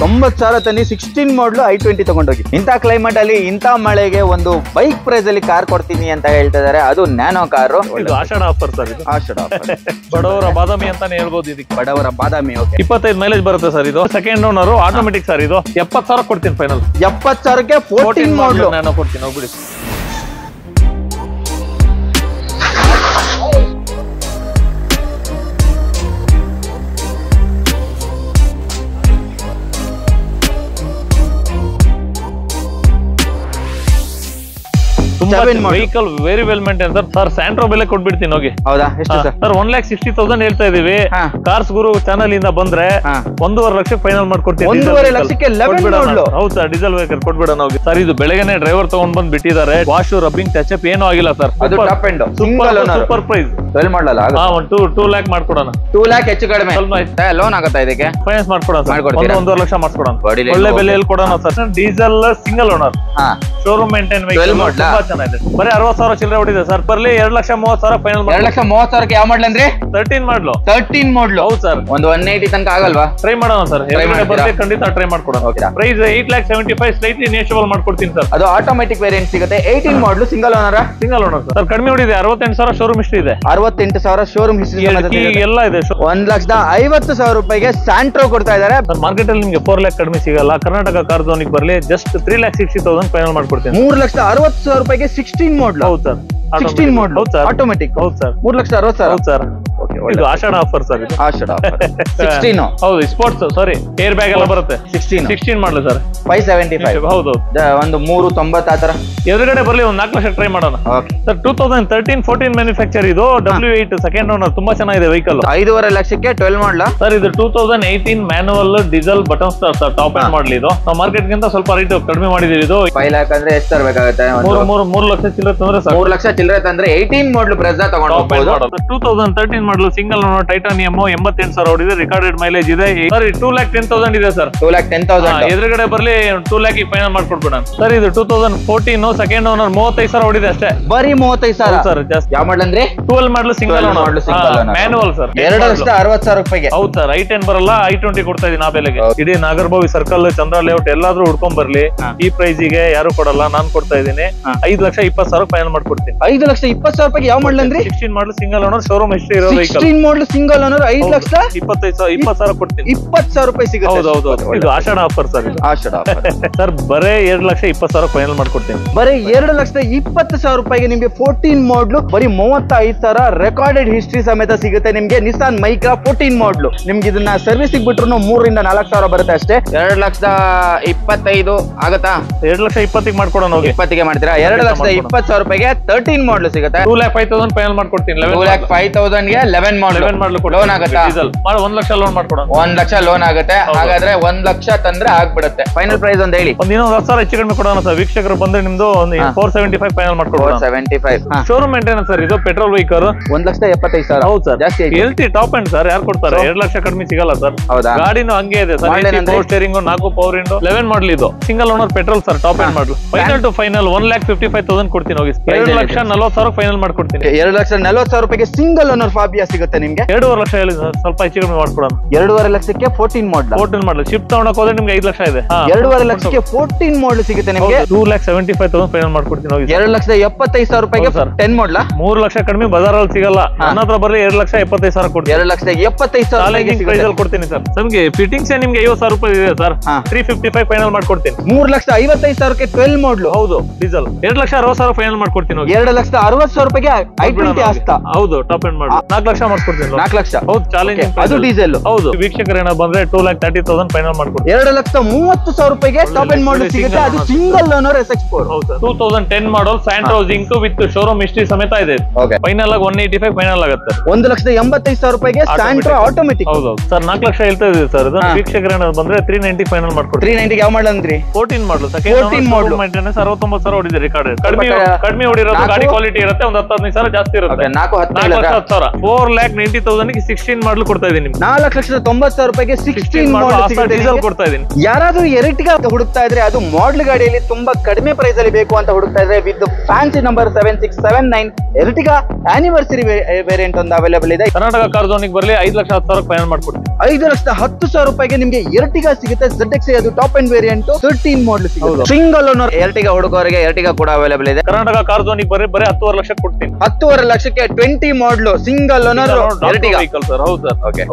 90,000 ತನ್ನಿ 16 ಮಾಡಲು i20 ತಗೊಂಡೋಗಿ. ಇಂಥ ಕ್ಲೈಮೇಟ್ ಅಲ್ಲಿ ಇಂಥ ಮಳೆಗೆ ಒಂದು ಬೈಕ್ ಪ್ರೈಸ್ ಅಲ್ಲಿ ಕಾರ್ ಕೊಡ್ತೀನಿ ಅಂತ ಹೇಳ್ತಾ ಇದಾರೆ. ಅದು ನ್ಯಾನೋ ಕಾರು. ಇದು ಆಷಾಢ ಆಫರ್ ಸರ್. ಇದು ಆಷಾಢ ಆಫರ್. ಬಡವರ ಬಾದಾಮಿ ಅಂತಾನೆ ಹೇಳ್ಬೋದು ಇದಕ್ಕೆ. ಬಡವರ ಬಾದಾಮಿ. 25 ಮೈಲೇಜ್ ಬರುತ್ತೆ ಸರ್. ಇದು ಸೆಕೆಂಡ್ ಓನರ್ ಆಟೋಮೆಟಿಕ್ ಸರ್. ಇದು 70,000 ಕೊಡ್ತೀನಿ ಫೈನಲ್. 70,000ಕ್ಕೆ 14 ಮಾಡಲು ನಾನು ಕೊಡ್ತೀನಿ. ಹೋಗ್ಬಿಡಿ. Vehicle very well maintain sir. Sir Santro ಬೆಲೆ ಕೊಟ್ಬಿಡ್ತೀನಿ ಹೋಗಿ. ಹೌದಾ? ಎಷ್ಟು ಸರ್? ಸರ್ 1,60,000 ಹೇಳ್ತಾ ಇದೀವಿ. ಕಾರ್ಸ್ ಗುರು ಚಾನಲ್ ಇಂದ ಬಂದ್ರೆ 1.5 ಲಕ್ಷಕ್ಕೆ ಫೈನಲ್ ಮಾಡ್ಕೊಡ್ತೀನಿ. 1.5 ಲಕ್ಷಕ್ಕೆ 11 ಮಾಡಲು. ಹೌದು ಸರ್, ಡೀಸೆಲ್ ವೆಹಿಕಲ್ ಕೊಟ್ಬಿಡೋಣ ಹೋಗಿ. ಸರ್ ಇದು ಬೆಳಗ್ಗೆನೆ ಡ್ರೈವರ್ ತಗೊಂಡ್ ಬಂದ್ ಬಿಟ್ಟಿದ್ದಾರೆ. ವಾಶ್ ರಬ್ಬಿಂಗ್ ಟಚ್ ಅಪ್ ಏನೂ ಆಗಿಲ್ಲ ಸರ್. ಅದು ಟಾಪ್ ಎಂಡ್ ಸೂಪರ್ ಪ್ರೈಸ್. ವೆಲ್ ಮಾಡಲ್ಲ. 2 ಲ್ಯಾಕ್ ಮಾಡ್ಕೊಡೋಣ. 2 ಲ್ಯಾಕ್ ಹೆಚ್ಚು ಕಡಿಮೆ ಲೋನ್ ಆಗುತ್ತಾ ಇದಕ್ಕೆ? ಫೈನಾನ್ಸ್ ಮಾಡ್ಕೊಡೋಣ ಸರ್. 1.5 ಲಕ್ಷ ಮಾಡ್ಕೊಡೋಣ. ಒಳ್ಳೆ ಬೆಲೆಯಲ್ಲಿ ಕೊಡೋಣ sir. Diesel single owner, showroom maintain vehicle, ತುಂಬಾ ಚೆನ್ನಾಗಿದೆ. ಬರೀ 60,000 ಚಿಲ್ಲರೆ ಹೊಡಿದೆ ಸರ್. ಬರ್ಲಿ 2,30,000 ಫೈನಲ್. 2,30,000ಕ್ಕೆ ಯಾವ ಮಾಡಲ್ ಅಂದ್ರೆ 13 ಮಾಡಲು. 13 ಮಾಡಲು. ಹೌದು ಸರ್. ಒಂದು 180 ತನಕ ಆಗಲ್ವಾ? ಟ್ರೈ ಮಾಡೋಣ ಸರ್. ಬರ್ಲಿ ಖಂಡಿತ ಟ್ರೈ ಮಾಡ್ಕೊಡೋಣ. ಪ್ರೈಸ್ 8,75,000 ಸ್ಲೈಟ್ಲಿ ನೆಗೋಷಿಯಬಲ್ ಮಾಡ್ಕೊಡ್ತೀನಿ ಸರ್. ಅದು ಆಟೋಮೆಟಿಕ್ ವೇರಿಯಂಟ್ ಸಿಗುತ್ತೆ. 18 ಮಾಡಲು single owner. Single owner sir. ಕಡಿಮೆ ಹೊಡಿದೆ. 68,000 ಶೋರೂಮ್ ಹಿಸ್ಟ್ರಿ ಇದೆ. 68,000 ಶೋರೂಮ್ ಹಿಸ್ಟ್ರಿ ಎಲ್ಲ ಇದೆ. 1,50,000 ರೂಪಾಯಿಗೆ ಸ್ಯಾಂಟ್ರೋ ಕೊಡ್ತಾ ಇದ್ದಾರೆ. ಮಾರ್ಕೆಟ್ ಅಲ್ಲಿ ನಿಮಗೆ 4 ಲ್ಯಾಕ್ ಕಡಿಮೆ ಸಿಗಲ್ಲ. ಕರ್ನಾಟಕ ಕಾರ್ ಝೋನಿಗೆ ಬರ್ಲಿ ಜಸ್ಟ್ 3,60,000 ಫೈನಲ್ ಮಾಡ್ಕೊಡ್ತೀನಿ. 3,60,000 ರೂಪಾಯಿಗೆ 16 ಮಾಡಲು. ಹೌದು ಸರ್. 16 ಮಾಡಲು. ಹೌದು ಸರ್. ಆಟೋಮೆಟಿಕ್. ಹೌದು ಸರ್. 3,60,000. ಹೌದು ಸರ್. ಇದು ಆಷಾಢ ಆಫರ್ ಸರ್. ಇದು ಆಷಾಢ ಆಫರ್. 16 ಹೌದು. ಸ್ಪೋರ್ಟ್ಸ್ ಸಾರಿ ಏರ್ ಬ್ಯಾಗ್ ಎಲ್ಲ ಬರುತ್ತೆ. 16 ಮಾಡಲು ಸರ್. 575. ಹೌದು. ಒಂದು 390 ಆತರ ಎದುರುಗಡೆ ಬರ್ಲಿ ಒಂದು 4 ಲಕ್ಷ ಟ್ರೈ ಮಾಡೋಣ ಸರ್. 2013-14 ಮ್ಯಾನುಫ್ಯಾಕ್ಚರ್. ಇದು W8 ಸೆಕೆಂಡ್ ಓನರ್. ತುಂಬಾ ಚೆನ್ನಾಗಿದೆ ವೆಹಿಕಲ್. 5.5 ಲಕ್ಷಕ್ಕೆ 12 ಮಾಡಲ ಸರ್. ಇದು 2018 manual diesel button star sir. Top end ಮಾಡಲ್. ಇದು ನಾವು ಮಾರ್ಕೆಟ್ ಗಿಂತ ಸ್ವಲ್ಪ ರೇಟ್ ಕಡಿಮೆ ಮಾಡಿದೀವಿ. ಇದು 5 ಲ್ಯಾಕ್ ಅಂದ್ರೆ ಎಷ್ಟು ತರಬೇಕಾಗುತ್ತೆ? 3 ಲಕ್ಷ ಚಿಲ್ಲರೆ ತಂದ್ರೆ ಸರ್. 3 ಲಕ್ಷ ಚಿಲ್ಲರೆ ತಂದ್ರೆ 18 ಮಾಡಲ್ ಬ್ರೆಜಾ ತಗೊಂಡು ಹೋಗಬಹುದು. 2013 ಮಾಡಲು ಸಿಂಗಲ್ ಓನರ್ ಟೈಟಾನಿಯಂ. 88,000 ಹೊಡಿದೆ. ರಿಕಾರ್ಡೆಡ್ ಮೈಲೇಜ್ ಇದೆ. ಸರ್ 2,10,000 ಇದೆ ಸರ್. 2,10,000 ಎದುರುಗಡೆ ಬರ್ಲಿ 2 ಲ್ಯಾಕ್ ಫೈನಲ್ ಮಾಡ್ಕೊಡ್ಬಿಡೋಣ ಸರ್. ಇದು 2014 ಸೆಕೆಂಡ್ ಓನರ್. 35,000 ಹೊಡಿದೆ ಅಷ್ಟೇ. ಬರೀ 35,000 ಸರ್. ಜಾಸ್ತಿ. ಯಾವ ಮಾಡಲ್ ಅಂದ್ರೆ 12 ಮಾಡಲು ಸಿಂಗಲ್ ಓನರ್ ಮ್ಯಾನುವಲ್ ಸರ್. 2,60,000 ರೂಪಾಯಿಗೆ. ಹೌದು ಸರ್. i10 ಬರಲ್ಲ. i20 ಕೊಡ್ತಾ ಇದೀನಿ ಆ ಬೆಲೆಗೆ. ಇಡೀ ನಾಗರಭಾವಿ ಸರ್ಕಲ್, ಚಂದ್ರ ಲೇಔಟ್ ಎಲ್ಲಾದ್ರೂ ಹುಡ್ಕೊಂಡ್ ಬರ್ಲಿ. ಈ ಪ್ರೈಸ್ ಗೆ ಯಾರು ಕೊಡಲ್ಲ. ನಾನ್ ಕೊಡ್ತಾ ಇದೀನಿ. 5,20,000 ಫೈನಲ್ ಮಾಡ್ಕೊಡ್ತೀನಿ. 5,20,000 ರೂಪಾಯಿಗೆ ಯಾವ ಮಾಡಲ್ ಅಂದ್ರೆ 16 ಮಾಡಲು ಸಿಂಗಲ್ ಓನರ್. ಶೋರೂಮ್ ಹಿಸ್ಟ್ರಿ ಇರೋ ವೆಹಿಕಲ್. 16 ಮಾಡಲ್ ಸಿಂಗಲ್ ಓನರ್. 5,25,000 ಕೊಡ್ತೀನಿ. 20,000 ರೂಪಾಯಿ ಸಿಗುತ್ತೆ. ಹೌದು. ಇದು ಆಷಾಢ ಆಫರ್ ಸರ್. ಆಷಾಢ ಆಫರ್ ಸರ್. ಬರೇ 2,20,000 ಫೈನಲ್ ಮಾಡ್ಕೊಡ್ತೀನಿ. ಬರೀ 2,20,000 ರೂಪಾಯಿಗೆ ನಿಮ್ಗೆ 14 ಮಾಡಲು ಬರೀ 35,000 ರೆಕಾರ್ಡೆಡ್ ಹಿಸ್ಟ್ರಿ ಸಮೇತ ಸಿಗುತ್ತೆ ನಿಮ್ಗೆ. ನಿಸಾನ್ ಮೈಕ್ರಾ 14 ಮಾಡಲು. ನಿಮ್ಗೆ ಇದನ್ನ ಸರ್ವಿಸ್ ಬಿಟ್ರು 3,000 ರಿಂದ 4,000 ಬರುತ್ತೆ ಅಷ್ಟೇ. 2,25,000 ಆಗತ್ತಾ? 2,20,000 ಮಾಡ್ಕೊಡೋಣ ಹೋಗಿ. 20ಗೆ ಮಾಡ್ತೀರಾ? 2,20,000 ರೂಪಾಯಿಗೆ 13 ಮಾಡಲು ಸಿಗುತ್ತೆ. 2,05,000 ಫೈನಲ್ ಮಾಡ್ಕೊಡ್ತೀನಿ. 2,05,000ಗೆ 11 ಮಾಡಲು ಲೋನ್ ಆಗುತ್ತಾ? 1 ಲಕ್ಷ ಲೋನ್ ಮಾಡ್ಕೊಡೋಣ. 1 ಲಕ್ಷ ಲೋನ್ ಆಗುತ್ತೆ. ಹಾಗಾದ್ರೆ 1 ಲಕ್ಷ ತಂದ್ರೆ ಆಗ್ಬಿಡುತ್ತೆ. ಫೈನಲ್ ಪ್ರೈಸ್ ಒಂದು ಹೇಳಿ. ಇನ್ನೊಂದು 10,000 ಹೆಚ್ಚು ಕಡಿಮೆ ಕೊಡೋಣ ಸರ್. ವೀಕ್ಷಕರು ಬಂದ್ರೆ ನಿಮ್ದು 475 ಫೈನಲ್ ಮಾಡ್ಕೊಡೋಣ. 475. Showroom maintenance sir. ಇದು ಪೆಟ್ರೋಲ್ ವೆಹಿಕಲ್. 1,75,000. ಹೌದು ಸರ್. ಜಾಸ್ತಿ ಎಲ್ಟಿ ಟಾಪ್ ಎಂಡ್ ಸರ್. ಯಾರು ಕೊಡ್ತಾರೆ? 2 ಲಕ್ಷ ಕಡಿಮೆ ಸಿಗಲ್ಲ ಸರ್. ಹೌದಾ? ಗಾಡಿನೂ ಹಂಗೆ ಇದೆ sir. Steering 4 power window 11 model. ಇದು single owner petrol sir. Top end model. Final to final 1,55,000 ಕೊಡ್ತೀನಿ ಹೋಗಿ. 2,40,000 ಫೈನಲ್ ಮಾಡ್ಕೊಡ್ತೀನಿ. 2,40,000 ರೂಪಾಯಿಗೆ ಸಿಂಗಲ್ ಓನರ್ ಫಾಬಿಯಾ ಸಿಗುತ್ತೆ ನಿಮ್ಗೆ. 2.5 ಲಕ್ಷ ಹೇಳಿ ಸರ್. ಸ್ವಲ್ಪ ಹೆಚ್ಚು ಕಡಿಮೆ ಮಾಡ್ಕೊಡೋಣ. 2.5 ಲಕ್ಷಕ್ಕೆ 14 ಮಾಡಲ್. 14 ಮಾಡಲ್. ಶಿಫ್ಟ್ ತಗೊಂಡಕ್ ಹೋದ್ರೆ ನಿಮ್ಗೆ 5 ಲಕ್ಷ ಇದೆ. 2.5 ಲಕ್ಷಕ್ಕೆ 14 ಮಾಡಲ್ ಸಿಗುತ್ತೆ ನಿಮ್ಗೆ. 2,75,000 ಫೈನಲ್ ಮಾಡ್ಕೊಡ್ತೀನಿ ಹೋಗಿ. 2,75,000 ರೂಪಾಯಿಗೆ 10 ಮಾಡಲ್. 3 ಲಕ್ಷ ಕಡಿಮೆ ಬಜಾರಲ್ಲಿ ಸಿಗಲ್ಲ. ನನ್ನ ಹತ್ರ ಬರ್ಲಿ 2,75,000 ಕೊಡ್ತೀನಿ. 2,75,000 ಕೊಡ್ತೀನಿ ಸರ್. ನಮ್ಗೆ ಫಿಟ್ಟಿಂಗ್ಸ್ ನಿಮ್ಗೆ 50,000 ರೂಪಾಯಿ ಇದೆ ಸರ್. 355 ಫೈನಲ್ ಮಾಡ್ಕೊಡ್ತೀನಿ. 3,55,000ಕ್ಕೆ 12 ಮಾಡಲ್. ಹೌದು. ಡೀಸೆಲ್ 2,60,000 ಫೈನಲ್ ಮಾಡ್ಕೊಡ್ತೀನಿ ಹೋಗಿ. 2,60,000 ರೂಪಾಯಿಗೆ i20 ಆಸ್ತಾ. ಹೌದು. ಟಾಪ್ ಎಂಡ್ ಮಾಡಲ್. 4 ಲಕ್ಷ ಮಾಡ್ಕೊಡ್ತೀನಿ. 4 ಲಕ್ಷ. ಹೌದು. ಚಾಲೆಂಜಿಂಗ್. ಅದು ಡೀಸೆಲ್. ಹೌದು. ವೀಕ್ಷಕರು ಏನೋ ಬಂದ್ರೆ 2,30,000 ಫೈನಲ್ ಮಾಡ್ಕೊಡ್ತೀನಿ. 2,30,000 ರೂಪಾಯಿಗೆ ಟಾಪ್ ಎಂಡ್ ಮಾಡಲ್ ಸಿಗುತ್ತೆ. ಅದು single owner SX4. 2010 model Santro zinc with showroom history ಸಮೇತ ಇದೆ. ಫೈನಲ್ ಆಗಿ 185 ಫೈನಲ್ ಆಗುತ್ತೆ. 1,85,000 ರೂಪಾಯಿಗೆ ಸ್ಯಾಂಟ್ರೋ ಆಟೋಮೆಟಿಕ್. ಹೌದು ಸರ್. 4 ಲಕ್ಷ ಹೇಳ್ತಾ ಇದೀವಿ ಸರ್. ವೀಕ್ಷಕರು ಏನಾದ್ರು ಬಂದ್ರೆ 390 ಫೈನಲ್ ಮಾಡ್ಕೊಡ್ತೀನಿ. 390 ಯಾವ ಮಾಡಲ್ ಅಂದ್ರಿ? 14 ಮಾಡಲ್. 14 ಮಾಡಲ್. ಮೇಂಟೆನೆನ್ಸ್ 69,000 ಹೊಡಿದೆ. ರಿಕಾರ್ಡ್ ಕಡಿಮೆ ಹೊಡಿರೋದು. ಗಾಡಿ ಕ್ವಾಲಿಟಿ ಇರುತ್ತೆ. ಒಂದು 10,000 ಜಾಸ್ತಿ ಇರುತ್ತೆ. 4,10,000. 4,10,000. 4 4,90,000 16 ಮಾಡಲ್ ಕೊಡ್ತಾ ಇದೀನಿ ನಿಮ್ಗೆ. 4,90,000 ರೂಪಾಯಿಗೆ 16 ಮಾಡಲ್ ಡೀಸೆಲ್ ಕೊಡ್ತಾ ಇದೀನಿ. ಯಾರಾದ್ರೂ ಎರ್ಟಿಗಾ ಹುಡುಕ್ತಾ ಇದ್ರೆ, ಅದು ಮಾಡಲ್ ಗಾಡಿಯಲ್ಲಿ ತುಂಬಾ ಕಡಿಮೆ ಪ್ರೈಸ್ ಅಲ್ಲಿ ಬೇಕು ಅಂತ ಹುಡುಕ್ತಾ ಇದ್ರೆ, with fancy number 7679 Ertiga anniversary variant ಒಂದು ಅವೈಲೇಬಲ್ ಇದೆ. ಕರ್ನಾಟಕ ಕಾರ್ ಝೋನಿಗೆ ಬರಲಿ 5,10,000 ಫೈನಲ್ ಮಾಡ್ಕೊಡ್ತೀನಿ. 5,10,000 ರೂಪಾಯಿಗೆ ನಿಮ್ಗೆ ಎರ್ಟಿಗಾ ಸಿಗುತ್ತೆ. ZX ಅದು ಟಾಪ್ ಅಂಡ್ ವೇರಿಯಂಟ್ 13 ಮಾಡಲ್ ಸಿಗುತ್ತೆ. ಸಿಂಗಲ್ ಓನರ್ ಎರ್ಟಿಗಾ ಹುಡುಕೋರಿಗೆ ಎರ್ಟಿಗಾ ಕೂಡ ಅವೈಲೇಬಲ್ ಇದೆ. ಕರ್ನಾಟಕ ಕಾರ್ ಝೋನಿಗೆ ಬರೀ 10,12 ಲಕ್ಷ ಕೊಡ್ತೀನಿ. 10,12 ಲಕ್ಷಕ್ಕೆ 20 model single owner Ertiga vehicle sir. ಹೌದು sir. Okay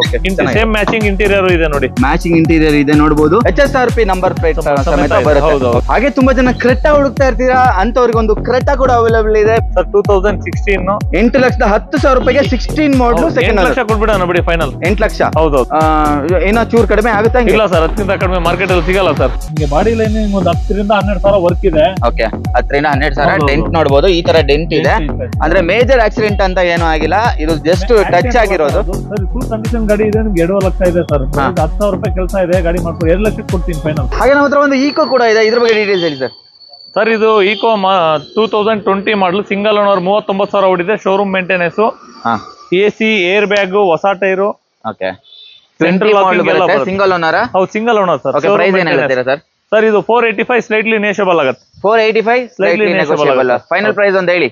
same matching interior ಇದೆ ನೋಡಿ. ಮ್ಯಾಚಿಂಗ್ ಇಂಟೀರಿಯರ್ ಇದೆ ನೋಡಬಹುದು. HSRP ನಂಬರ್ ಪ್ಲೇಟ್ ಸಮೇತ ಬರುತ್ತೆ. ಹಾಗೆ ತುಂಬಾ ಜನ ಕ್ರೆಟಾ ಹುಡುಕ್ತಾ ಇರ್ತೀರಾ, ಅಂತವ್ರಿಗೆ ಒಂದು ಕ್ರೆಟಾ ಕೂಡ ಅವೈಲೇಬಲ್ ಇದೆ ಸರ್. 2016 8,10,000 ರೂಪಾಯಿಗೆ 16 ಮಾಡಲ್ ಸೆಕೆಂಡ್ ಲಕ್ಷ ಕೊಡ್ಬಿಡೋಣ ಬಿಡಿ ಫೈನಲ್. 8 ಲಕ್ಷ. ಹೌದು. ಏನೋ ಚೂರ್ ಕಡಿಮೆ ಆಗುತ್ತೆ? ಇಲ್ಲ ಸರ್, ಅದಕ್ಕಿಂತ ಕಡಿಮೆ ಮಾರ್ಕೆಟ್ ಅಲ್ಲಿ ಸಿಗಲ್ಲ ಸರ್. ನಿಮಗೆ ಬಾಡಿ ಲೈನಿಂಗ್ ಒಂದು 10,000 ರಿಂದ 12,000 ವರ್ಕ್ ಇದೆ. ಓಕೆ, 10,000 ರಿಂದ 12,000 ಡೆಂಟ್ ನೋಡಬಹುದು. ಈ ತರ ಡೆಂಟ್ ಇದೆ ಅಂದ್ರೆ ಮೇಜರ್ ಆಕ್ಸಿಡೆಂಟ್ ಅಂತ ಏನೂ ಆಗಿಲ್ಲ, ಇದು ಜಸ್ಟ್ ಟಚ್ ಆಗಿರೋದು. ಸರ್ ಫುಲ್ ಕಂಡೀಷನ್ ಗಾಡಿ ಇದೆ. ನಿಮ್ಗೆ 2 ಲಕ್ಷ ಇದೆ ಸರ್. 10,000 ರೂಪಾಯಿ ಕೆಲಸ ಇದೆ, ಗಾಡಿ ಮಾಡ್ಕೊಂಡು 2 ಲಕ್ಷಕ್ಕೆ ಕೊಡ್ತೀನಿ ಫೈನಲ್. ಹಾಗೆ ನಮ್ಮ ಹತ್ರ ಒಂದು ಈಕೋ ಕೂಡ ಇದೆ, ಇದ್ರ ಬಗ್ಗೆ ಡೀಟೇಲ್ಸ್ ಹೇಳಿ ಸರ್. ಸರ್ ಇದು ಈಕೋ 2020 ಮಾಡಲ್ ಸಿಂಗಲ್ ಓನರ್ 39,000 ಓಡಿದೆ. Showroom maintenance, AC, air bag, ಹೊಸ tyre. Okay, central single owner. ಹೌದು, ಸಿಂಗಲ್ ಓನರ್ ಸರ್. ಪ್ರೈಸ್ ಏನು ಹೇಳ್ತೀರಾ ಸರ್? ಸರ್ ಇದು 485 ಸ್ಲೈಟ್ಲಿ ನೇಷಬಲ್ ಆಗುತ್ತೆ. 485 ಸ್ಲೈಟ್ಲಿ ನೆಗೋಷಿಯಬಲ್. ಫೈನಲ್ ಪ್ರೈಸ್ ಒಂದು ಹೇಳಿ.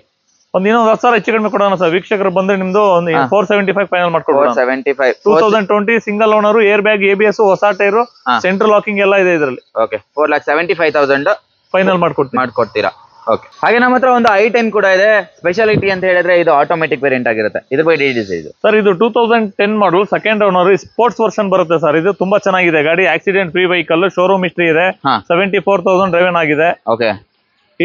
ಇನ್ನೊಂದು 10,000 ಹೆಚ್ಚು ಕಡಿಮೆ ಕೊಡೋಣ ಸರ್. ವೀಕ್ಷಕರು ಬಂದ್ರೆ ನಿಮ್ದು 475 ಫೈನಲ್ ಮಾಡ್ಕೊಡೋಣ. 475. 2020 single owner, air bag, ABS, ಹೊಸ ಟೈರು, ಸೆಂಟ್ರಲ್ ಲಾಕಿಂಗ್ ಎಲ್ಲ ಇದೆ ಇದರಲ್ಲಿ. ಓಕೆ, 4,75,000 ಫೈನಲ್ ಮಾಡ್ಕೊಡ್ತೀರಾ. ಓಕೆ, ಹಾಗೆ ನಮ್ಮ ಹತ್ರ ಒಂದು i10 ಕೂಡ ಇದೆ. ಸ್ಪೆಷಾಲಿಟಿ ಅಂತ ಹೇಳಿದ್ರೆ ಇದು ಆಟೋಮೆಟಿಕ್ ವೇರಿಯಂಟ್ ಆಗಿರುತ್ತೆ. ಇದ್ರ ಬಗ್ಗೆ ಡೀಟೇಲ್ಸ್ ಇದು ಸರ್. ಇದು 2010 ಮಾಡಲ್ ಸೆಕೆಂಡ್ ಓನರ್, ಸ್ಪೋರ್ಟ್ಸ್ ವರ್ಷನ್ ಬರುತ್ತೆ ಸರ್. ಇದು ತುಂಬಾ ಚೆನ್ನಾಗಿದೆ ಗಾಡಿ. Accident free vehicle, showroom history ಇದೆ. 74,000 ಡ್ರೈವನ್ ಆಗಿದೆ. ಓಕೆ,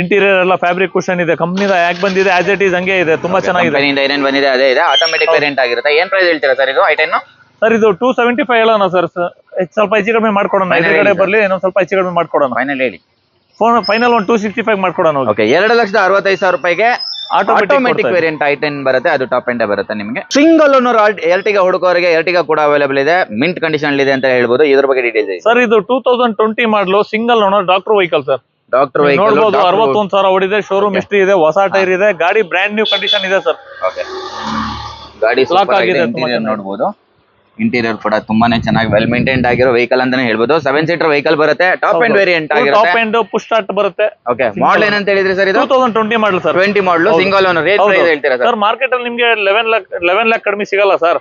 ಇಂಟೀರಿಯರ್ ಎಲ್ಲ ಫ್ಯಾಬ್ರಿಕ್ ಕುಷನ್ ಇದೆ. ಕಂಪ್ನಿದ ಯಾಕೆ ಬಂದಿದೆ ಆಸ್ ಇಟ್ ಈಸ್ ಹಂಗೆ ಇದೆ. ತುಂಬಾ ಚೆನ್ನಾಗಿದೆ. i10 ಬಂದಿದೆ, ಅದೇ ಇದೆ. ಆಟೋಮೆಟಿಕ್ ವೇರಿಯಂಟ್ ಆಗಿರುತ್ತೆ. ಏನ್ ಪ್ರೈಸ್ ಹೇಳ್ತೀರಾ ಸರ್ ಇದು i10? ಸರ್ ಇದು 275 ಹೇಳೋಣ ಸರ್. ಸ್ವಲ್ಪ ಹೆಚ್ಚು ಕಡಿಮೆ ಮಾಡ್ಕೊಡೋಣ. ಎದುರುಗಡೆ ಬರ್ಲಿ, ಇನ್ನೊಂದು ಸ್ವಲ್ಪ ಹೆಚ್ಚು ಕಡಿಮೆ ಮಾಡ್ಕೊಡೋಣ. ಫೈನಲ್ ಹೇಳಿ. ಫೈನಲ್ ಒಂದು 265 ಮಾಡ್ಕೊಡೋಣ. ಓಕೆ, 2,65,000 ರೂಪಾಯಿಗೆ ಆಟೋಮೆಟಿಕ್ ವೇರಿಯಂಟ್ i10 ಬರುತ್ತೆ. ಅದು ಟಾಪ್ ಎಂಡ್ ಬರುತ್ತೆ ನಿಮಗೆ. ಸಿಂಗಲ್ ಓನರ್ ಎರ್ಟಿಗಾ ಹುಡುಕೋರಿಗೆ ಎರ್ಟಿಗಾ ಕೂಡ ಅವೈಲೇಬಲ್ ಇದೆ. ಮಿಂಟ್ ಕಂಡೀಷನ್ ಇದೆ ಅಂತ ಹೇಳ್ಬೋದು. ಇದ್ರ ಬಗ್ಗೆ ಡೀಟೇಲ್ಸ್ ಸರ್. ಇದು 2020 ಮಾಡಲು single owner doctor vehicle sir. Doctor vehicle ನೋಡಬಹುದು. 61,000 ಓಡಿದೆ. ಶೋರೂಮ್ ಹಿಸ್ಟ್ರಿ ಇದೆ, ಹೊಸ ಟೈರ್ ಇದೆ. ಗಾಡಿ ಬ್ರ್ಯಾಂಡ್ ನ್ಯೂ ಕಂಡೀಷನ್ ಇದೆ ಸರ್. ಓಕೆ, ಗಾಡಿ ಸೂಪರ್ ಆಗಿದೆ. ಇಂಟೀರಿಯರ್ ನೋಡಬಹುದು. ಇಂಟೀರಿಯರ್ ಕೂಡ ತುಂಬಾನೇ ಚೆನ್ನಾಗಿ ವೆಲ್ ಮೇಂಟೈನ್ಡ್ ಆಗಿರೋ ವೆಹಿಕಲ್ ಅಂತಾನೆ ಹೇಳ್ಬೋದು. 7 ಸೀಟರ್ ವೆಹಿಕಲ್ ಬರುತ್ತೆ. ಟಾಪ್ ಅಂಡ್ ವೇರಿಯಂಟ್ ಆಗಿರುತ್ತೆ. ಟಾಪ್ ಅಂಡ್ ಪುಶ್ ಸ್ಟಾರ್ಟ್ ಬರುತ್ತೆ. ಓಕೆ, ಮಾಡಲ್ ಏನಂತ ಹೇಳಿದ್ರಿ ಸರ್? ಇದು 2020 model sir. 20 model single owner. Rate price ಹೇಳ್ತೀರಾ ಸರ್? ಮಾರ್ಕೆಟ್ ಅಲ್ಲಿ ನಿಮಗೆ 11 lakh ಕಡಿಮೆ ಸಿಗಲ್ಲ ಸರ್.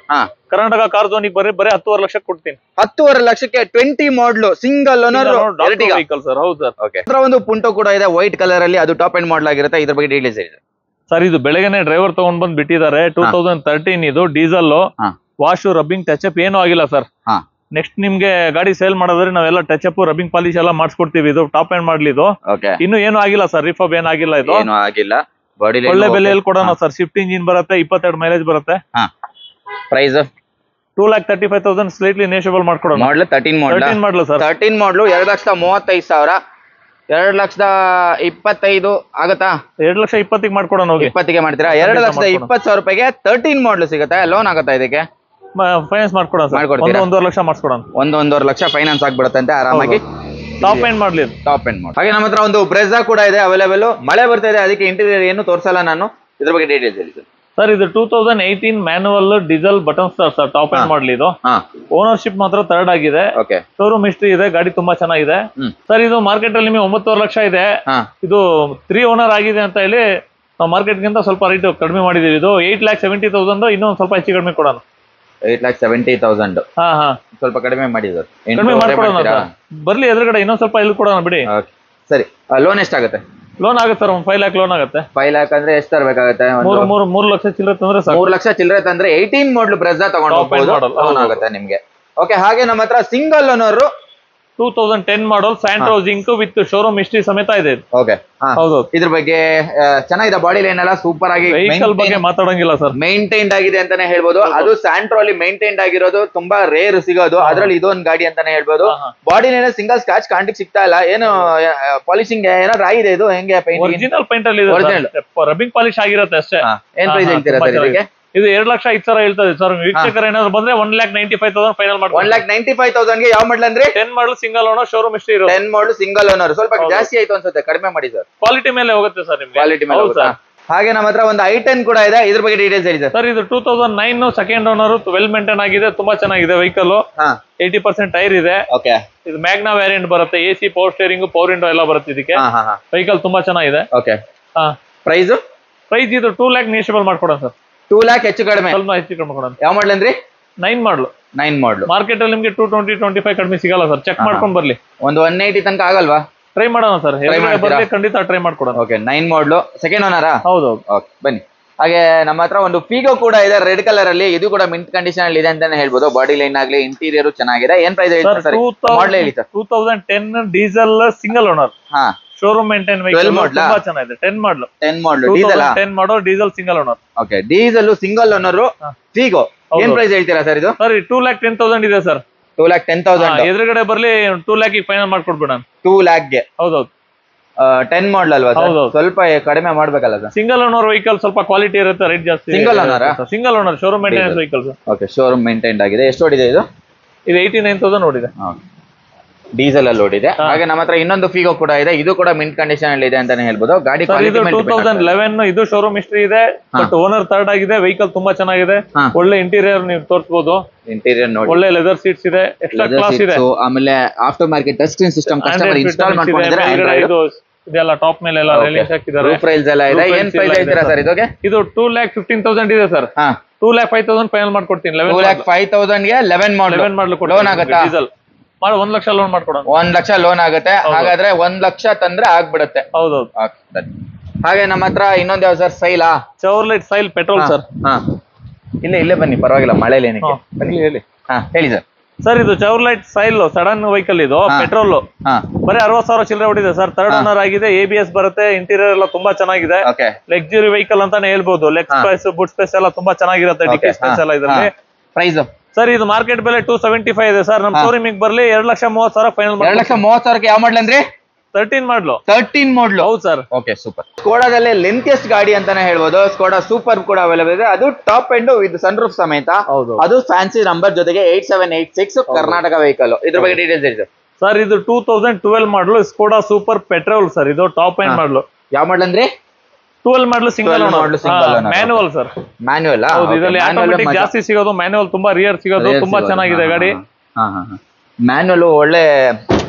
ಕರ್ನಾಟಕ ಕಾರ್ ಝೋನಿಗೆ ಬರೀ 10,12 ಲಕ್ಷ ಕೊಡ್ತೀನಿ. 10,12 ಲಕ್ಷಕ್ಕೆ 20 model single owner vehicle sir. ಹೌದು ಸರ್. ಓಕೆ, ಒಂದು ಪುಂಟೋ ಕೂಡ ಇದೆ ವೈಟ್ ಕಲರ್ ಅಲ್ಲಿ. ಅದು ಟಾಪ್ ಅಂಡ್ ಮಾಡಲ್ ಆಗಿರುತ್ತೆ. ಇದ್ರ ಬಗ್ಗೆ ಡೀಟೇಲ್ಸ್ ಹೇಳಿ ಸರ್. ಇದು ಬೆಳಗ್ಗೆನೆ ಡ್ರೈವರ್ ತಗೊಂಡ್ ಬಂದ್ ಬಿಟ್ಟಿದ್ದಾರೆ. 2013 ಇದು diesel. Wash, rubbing, touch up ಏನೂ ಆಗಿಲ್ಲ ಸರ್. ನೆಕ್ಸ್ಟ್ ನಿಮ್ಗೆ ಗಾಡಿ ಸೇಲ್ ಮಾಡಿದ್ರೆ ನಾವೆಲ್ಲ ಟಚ್ ಅಪ್, ರಬ್ಬಿಂಗ್ ಪಾಲಿಶ್ ಎಲ್ಲ ಮಾಡಿಸ್ಕೊಡ್ತೀವಿ. ಇದು ಟಾಪ್ ಎಂಡ್ ಮಾಡಲ್. ಇದು ಇನ್ನು ಏನು ಆಗಿಲ್ಲ ಸರ್. ರಿಫಬ್ ಏನಾಗಿಲ್ಲ. ಇದು ಒಳ್ಳೆ ಬೆಲೆಯಲ್ಲಿ ಕೊಡೋಣ ಸರ್. ಶಿಫ್ಟ್ ಇಂಜಿನ್ ಬರುತ್ತೆ. 22 ಮೈಲೇಜ್ ಬರುತ್ತೆ. ಪ್ರೈಸ್ 2,35,000 ಸ್ಲೈಟ್ಲಿ ನೇಷಬಲ್ ಮಾಡ್ಕೊಡೋಣ. ಮಾಡಲ್ 13 ಮಾಡಲ್ ಸರ್. 13 ಮಾಡಲ್ 2,35,000. 2,25,000 ಆಗತ್ತಾ? 2,20,000 ಮಾಡ್ಕೊಡೋಣ. 20ಗೆ ಮಾಡ್ತೀರಾ? 2,20,000 ರೂಪಾಯಿಗೆ 13 ಮಾಡಲ್ ಸಿಗುತ್ತೆ. ಲೋನ್ ಆಗುತ್ತಾ ಇದಕ್ಕೆ? ಫೈನಾನ್ಸ್ ಮಾಡ್ಕೊಡೋಣ. 1.5 ಲಕ್ಷ ಮಾಡಿಸ್ಕೊಡೋಣ. 1.5 ಲಕ್ಷ ಫೈನಾನ್ಸ್ ಆಗ್ಬಿಡುತ್ತೆ ಅಂತ ಆರಾಮಾಗಿ. ಟಾಪ್ ಎಂಡ್ ಮಾಡಲಿ. ಟಾಪ್ ಎಂಡ್ ಮಾಡಲ್. ಹಾಗೆ ನಮ್ಮ ಹತ್ರ ಒಂದು ಬ್ರೆಜಾ ಕೂಡ ಇದೆ ಅವೈಲೇಬಲ್. ಮಳೆ ಬರ್ತಾ ಇದೆ, ಅದಕ್ಕೆ ಇಂಟೀರಿಯರ್ ಏನು ತೋರಿಸಲ್ಲ ನಾನು. ಇದ್ರ ಬಗ್ಗೆ ಡೀಟೇಲ್ಸ್ ಹೇಳಿ ಸರ್. ಸರ್ ಇದು 2018 manual diesel button star sir. Top end ಮಾಡಲ್. ಇದು ಓನರ್ಶಿಪ್ ಮಾತ್ರ 3rd ಆಗಿದೆ. ಶೋರೂಮ್ ಹಿಸ್ಟ್ರಿ ಇದೆ. ಗಾಡಿ ತುಂಬಾ ಚೆನ್ನಾಗಿದೆ ಸರ್. ಇದು ಮಾರ್ಕೆಟ್ ಅಲ್ಲಿ ನಿಮಗೆ 9,5 ಲಕ್ಷ ಇದೆ. ಇದು 3 ಓನರ್ ಆಗಿದೆ ಅಂತ ಹೇಳಿ ನಾವು ಮಾರ್ಕೆಟ್ ಗಿಂತ ಸ್ವಲ್ಪ ರೇಟ್ ಕಡಿಮೆ ಮಾಡಿದೀವಿ. ಇದು 8,70,000. ಇನ್ನೊಂದು ಸ್ವಲ್ಪ ಹೆಚ್ಚು ಕಡಿಮೆ ಕೊಡೋಣ. 8,70,000. ಸ್ವಲ್ಪ ಕಡಿಮೆ ಮಾಡಿದ್ರು. ಕಡಿಮೆ ಮಾಡ್ಕೊಡೋಣ. ಬರ್ಲಿ ಎದುರುಗಡೆ ಇನ್ನೊಂದ್ ಸ್ವಲ್ಪ ಇಲ್ಲಿ ಕೊಡೋಣ ಬಿಡಿ. ಸರಿ, ಲೋನ್ ಎಷ್ಟಾಗುತ್ತೆ? ಲೋನ್ ಆಗುತ್ತೆ ಸರ್. 5 lakh ಲೋನ್ ಆಗುತ್ತೆ. 5 lakh ಅಂದ್ರೆ ಎಷ್ಟು ತರಬೇಕಾಗುತ್ತೆ? 3 ಲಕ್ಷ ಚಿಲ್ಲರೆ ತಂದ್ರೆ 3 ಲಕ್ಷ ಚಿಲ್ಲರೆ ತಂದ್ರೆ 18 ಮಾಡಲ್ ಬ್ರೆಜಾ ತಗೊಂಡು ಹೋಗ್ಬೋದು. ಲೋನ್ ಆಗುತ್ತೆ ನಿಮ್ಗೆ. ಓಕೆ, ಹಾಗೆ ನಮ್ಮ ಹತ್ರ single owner 2010 model Santro zinc with showroom history ಸಮೇತ ಇದೆ. ಓಕೆ, ಹೌದು. ಇದ್ರ ಬಗ್ಗೆ ಚೆನ್ನಾಗಿದೆ. ಬಾಡಿ ಲೈನ್ ಎಲ್ಲ ಸೂಪರ್ ಆಗಿ ವೆಹಿಕಲ್ ಬಗ್ಗೆ ಮಾತಾಡಂಗಿಲ್ಲ ಸರ್. ಮೇಂಟೈನ್ಡ್ ಆಗಿದೆ ಅಂತಾನೆ ಹೇಳ್ಬೋದು. ಅದು ಸ್ಯಾಂಟ್ರೋ ಅಲ್ಲಿ ಮೇಂಟೈನ್ಡ್ ಆಗಿರೋದು ತುಂಬಾ ರೇರ್ ಸಿಗೋದು. ಅದ್ರಲ್ಲಿ ಇದೊಂದು ಗಾಡಿ ಅಂತಾನೆ ಹೇಳ್ಬೋದು. ಬಾಡಿ ಲೈನ್ ಸಿಂಗಲ್ ಸ್ಕ್ರಾಚ್ ಕಾಣ್ಲಿಕ್ಕೆ ಸಿಗ್ತಾ ಇಲ್ಲ. ಏನು ಪಾಲಿಶಿಂಗ್ ಏನಾದ್ರು ಆಗಿದೆ? ಇದು ಹೆಂಗೆ? ಒರಿಜಿನಲ್ ಪೇಂಟ್ ಅಲ್ಲಿ ರಬ್ಬಿಂಗ್ ಪಾಲಿಶ್ ಆಗಿರುತ್ತೆ ಅಷ್ಟೇ. ಏನ್ ಪ್ರೈಸ್ ಹೇಳ್ತೀರಾ ಸರ್ ಇದಕ್ಕೆ? ಇದು 2,05,000 ಹೇಳ್ತದೆ ಸರ್. ವೀಕ್ಷಕರು ಏನಾದ್ರು ಬಂದ್ರೆ 1,95,000 ಫೈನಲ್ ಮಾಡಿ. 1,95,000ಗೆ ಯಾವ ಮಾಡಲ್ ಅಂದ್ರೆ? 10 ಮಾಡಲ್ ಸಿಂಗಲ್ ಓನರ್ ಶೋರೂಮ್ ಹಿಸ್ಟ್ರಿ ಇರೋದು. 10 ಮಾಡಲ್ ಸಿಂಗಲ್ ಓನರ್. ಸ್ವಲ್ಪ ಜಾಸ್ತಿ ಆಯ್ತು ಅನ್ಸುತ್ತೆ, ಕಡಿಮೆ ಮಾಡಿ ಸರ್. ಕ್ವಾಲಿಟಿ ಮೇಲೆ ಹೋಗುತ್ತೆ ಸರ್. ನಿಮ್ಗೆ ಕ್ವಾಲಿಟಿ ಮೇಲೆ ಹೋಗುತ್ತಾ? ಹಾಗೆ ನಮ್ಮ ಹತ್ರ ಒಂದು i10 ಕೂಡ ಇದೆ, ಇದ್ರ ಬಗ್ಗೆ ಡೀಟೇಲ್ಸ್ ಹೇಳಿ ಸರ್. ಸರ್ ಇದು 2009 ಸೆಕೆಂಡ್ ಓನರ್, ವೆಲ್ ಮೇಂಟೈನ್ ಆಗಿದೆ, ತುಂಬಾ ಚೆನ್ನಾಗಿದೆ ವೆಹಿಕಲ್. 80% ಟೈರ್ ಇದೆ. ಓಕೆ, ಇದು ಮ್ಯಾಗ್ನಾ ವೇರಿಯಂಟ್ ಬರುತ್ತೆ, AC power steering, power window ಎಲ್ಲ ಬರುತ್ತೆ ಇದಕ್ಕೆ. ವೆಹಿಕಲ್ ತುಂಬಾ ಚೆನ್ನಾಗಿದೆ. ಓಕೆ, ಪ್ರೈಸ್ ಇದು 2 lakh ನೆಗೋಷಿಯಬಲ್ ಮಾಡ್ಕೊಡೋಣ ಸರ್. 2 lakh ಹೆಚ್ಚು ಕಡಿಮೆ, ಸ್ವಲ್ಪ ಹೆಚ್ಚು ಕಡಿಮೆ ಕೊಡೋಣ. ಯಾವ ಮಾಡಲ್ ಅಂದ್ರಿ? 9 ಮಾಡಲು. 9 ಮಾಡಲು. ಮಾರ್ಕೆಟ್ ಅಲ್ಲಿ ನಿಮಗೆ 220-25 ಕಡಿಮೆ ಸಿಗಲ್ಲ ಸರ್, ಚೆಕ್ ಮಾಡ್ಕೊಂಡ್ ಬರ್ಲಿ. ಒಂದು 180 ತನಕ ಆಗಲ್ವಾ? ಟ್ರೈ ಮಾಡೋಣ ಸರ್, ಬರ್ಲಿ ಖಂಡಿತ ಟ್ರೈ ಮಾಡ್ಕೊಡೋಣ. ಓಕೆ, 9 ಮಾಡಲು, ಸೆಕೆಂಡ್ ಓನರಾ? ಹೌದೌದು. ಓಕೆ, ಬನ್ನಿ. ಹಾಗೆ ನಮ್ಮ ಹತ್ರ ಒಂದು ಫಿಗೋ ಕೂಡ ಇದೆ ರೆಡ್ ಕಲರ್ ಅಲ್ಲಿ, ಇದು ಕೂಡ ಮಿಂಟ್ ಕಂಡೀಷನ್ ಅಲ್ಲಿ ಇದೆ ಅಂತಾನೆ ಹೇಳ್ಬೋದು. ಬಾಡಿ ಲೈನ್ ಆಗ್ಲಿ, ಇಂಟೀರಿಯರ್ ಚೆನ್ನಾಗಿದೆ. ಏನ್ ಪ್ರೈಸ್ ಹೇಳ್ತೀರಾ ಸರ್? ಮಾಡಲ್ ಹೇಳಿ sir. 2010 diesel single owner, showroom maintain vehicle, ತುಂಬಾ ಚೆನ್ನಾಗಿದೆ. 10 ಮಾಡಲು. 10 ಮಾಡಲು ಡೀಸೆಲ್, 10 ಮಾಡೋ diesel single owner. Okay, diesel single owner Figo. ಏನ್ ಪ್ರೈಸ್ ಹೇಳ್ತೀರಾ ಸರ್ ಇದು? ಸರ್ 2,10,000 ಇದೆ ಸರ್. 2,10,000 ಎದುರುಗಡೆ ಬರ್ಲಿ, 2 lakh ಫೈನಲ್ ಮಾಡ್ಕೊಡ್ಬಿಡೋಣ. 2 lakh ಗೆ. ಹೌದೌದು. 10 ಮಾಡಲ್ ಅಲ್ವಾ ಸರ್? ಸ್ವಲ್ಪ ಕಡಿಮೆ ಮಾಡ್ಬೇಕಲ್ಲ ಸರ್? ಸಿಂಗಲ್ ಓನರ್ ವೆಹಿಕಲ್ ಸ್ವಲ್ಪ ಕ್ವಾಲಿಟಿ ಇರುತ್ತೆ, ರೇಟ್ ಜಾಸ್ತಿ. Single owner? Single owner, showroom maintenance vehicle. Okay, showroom maintain ಆಗಿದೆ. ಎಷ್ಟು ಓಡಿದೆ ಇದು? ಇದು 89,000 ಓಡಿದೆ. ಡೀಸೆಲ್ ಅಲ್ಲಿ ಓಡಿದೆ. ಹಾಗೆ ನಮ್ಮ ಹತ್ರ ಇನ್ನೊಂದು ಫಿಗೋ ಕೂಡ ಇದೆ, ಇದು ಕೂಡ ಮಿಂಟ್ ಕಂಡೀಷನ್ ಅಲ್ಲಿ ಇದೆ ಅಂತಾನೆ ಹೇಳ್ಬೋದು. ಗಾಡಿ ಇದು 2011, ಇದು ಶೋರೂಮ್ ಹಿಸ್ಟ್ರಿ ಇದೆ, ಬಟ್ ಓನರ್ ಥರ್ಡ್ ಆಗಿದೆ. ವೆಹಿಕಲ್ ತುಂಬಾ ಚೆನ್ನಾಗಿದೆ, ಒಳ್ಳೆ ಇಂಟೀರಿಯರ್ ನೀವು ತೋರಿಸಬಹುದು. ಇಂಟೀರಿಯರ್ ನೋಡಿ, ಒಳ್ಳೆ ಲೆದರ್ ಸೀಟ್ಸ್ ಇದೆ, ಎಕ್ಸ್ಟ್ರಾ ಕ್ಲಾಸ್ ಇದೆ. ಆಮೇಲೆ after market touch screen system customer install ಮಾಡ್ಕೊಂಡಿದ್ದಾರೆ. ಇದೆಲ್ಲ ಟಾಪ್ ಮೇಲೆ ಎಲ್ಲ ರೈಲಿಂಗ್ಸ್ ಹಾಕಿದ್ದಾರೆ. ರೂಫ್ ರೈಲ್ಸ್ ಎಲ್ಲ ಇದೆ. ಏನ್ ಪ್ರೈಸ್ ಹೇಳ್ತೀರಾ ಸರ್ ಇದಕ್ಕೆ? ಇದು 2,15,000 ಇದೆ ಸರ್. 2,05,000 ಫೈನಲ್ ಮಾಡ್ಕೊಡ್ತೀನಿ. 2,05,000 ಗೆ 11 ಮಾಡಲ್ ಲೋನ್ ಆಗುತ್ತಾ? ಡೀಸೆಲ್ ಮಾಡಿ 1 ಲಕ್ಷ ಲೋನ್ ಮಾಡ್ಕೊಡೋಣ. 1 ಲಕ್ಷ ಲೋನ್ ಆಗುತ್ತೆ. ಹಾಗಾದ್ರೆ 1 ಲಕ್ಷ ತಂದ್ರೆ ಆಗ್ಬಿಡುತ್ತೆ. ಹೌದೌದು. ಹಾಗೆ ನಮ್ಮ ಹತ್ರ ಇನ್ನೊಂದ್ ಯಾವ ಸರ್? ಸೈಲಾ? Chevrolet Sail petrol sir. ಇಲ್ಲೇ ಬನ್ನಿ, ಪರವಾಗಿಲ್ಲ, ಮಳೆಯಲ್ಲಿ ಏನಕ್ಕೆ. ಬನ್ನಿ ಹೇಳಿ. ಹೇಳಿ ಸರ್. ಸರ್ ಇದು ಚೌರ್ಲೈಟ್ ಸೈಲ್ ಸಡನ್ ವೆಹಿಕಲ್, ಇದು ಪೆಟ್ರೋಲ್. ಬರೀ 60,000 ಚಿಲ್ಲರೆ ಹೊಡಿದೆ ಸರ್. ಥರ್ಡ್ ಓನರ್ ಆಗಿದೆ, ABS ಬರುತ್ತೆ, ಇಂಟೀರಿಯರ್ ಎಲ್ಲ ತುಂಬಾ ಚೆನ್ನಾಗಿದೆ. ಲಕ್ಸುರಿ ವೆಹಿಕಲ್ ಅಂತಾನೆ ಹೇಳ್ಬೋದು. ಲೆಗ್ ಸ್ಪೇಸ್, ಬುಟ್ ಸ್ಪೇಸ್ ಎಲ್ಲ ತುಂಬಾ ಚೆನ್ನಾಗಿರುತ್ತೆ. ಡಿಕ್ಕಿ ಸ್ಪೇಸ್ ಎಲ್ಲ ಇದರಲ್ಲಿ. ಪ್ರೈಸ್ ಸರ್ ಇದು ಮಾರ್ಕೆಟ್ ಬೆಲೆ 275 ಇದೆ ಸರ್. ನಮ್ಮ ಶೋರೂಮಿಗೆ ಬರ್ಲಿ 2,30,000 ಫೈನಲ್. 2,30,000 ಯಾವ ಮಾಡಲ್ ಅಂದ್ರೆ? 13 ಮಾಡಲು. 13 ಮಾಡಲು. ಹೌದು ಸರ್. Okay, super. ಸ್ಕೋಡಾದಲ್ಲೇ ಲೆಂಥಿಯಸ್ಟ್ ಗಾಡಿ ಅಂತಾನೆ ಹೇಳ್ಬೋದು. ಸ್ಕೋಡಾ ಸೂಪರ್ ಕೂಡ ಅವೈಲೇಬಲ್ ಇದೆ, ಅದು top end with sun roof ಸಮೇತ. ಅದು ಫ್ಯಾನ್ಸಿ ನಂಬರ್ ಜೊತೆಗೆ 8786 ಕರ್ನಾಟಕ ವೆಹಿಕಲ್. ಇದ್ರ ಬಗ್ಗೆ ಡೀಟೇಲ್ಸ್ ಹೇಳಿ ಸರ್. ಇದು 2012 ಮಾಡಲು ಸ್ಕೋಡಾ ಸೂಪರ್ ಪೆಟ್ರೋಲ್ ಸರ್. ಇದು ಟಾಪ್ ಎಂಡ್ ಮಾಡಲು. ಯಾವ ಮಾಡಲ್ ಅಂದ್ರೆ? 12 ಮಾಡಲು single owner, manual sir. Manual. ಹೌದು, ಇದರಲ್ಲಿ ಆಟೋಮೆಟಿಕ್ ಜಾಸ್ತಿ ಸಿಗೋದು, ಮ್ಯಾನುವಲ್ ತುಂಬಾ ರಿಯರ್ ಸಿಗೋದು. ತುಂಬಾ ಚೆನ್ನಾಗಿದೆ ಗಾಡಿ. ಮ್ಯಾನುವಲ್ ಒಳ್ಳೆ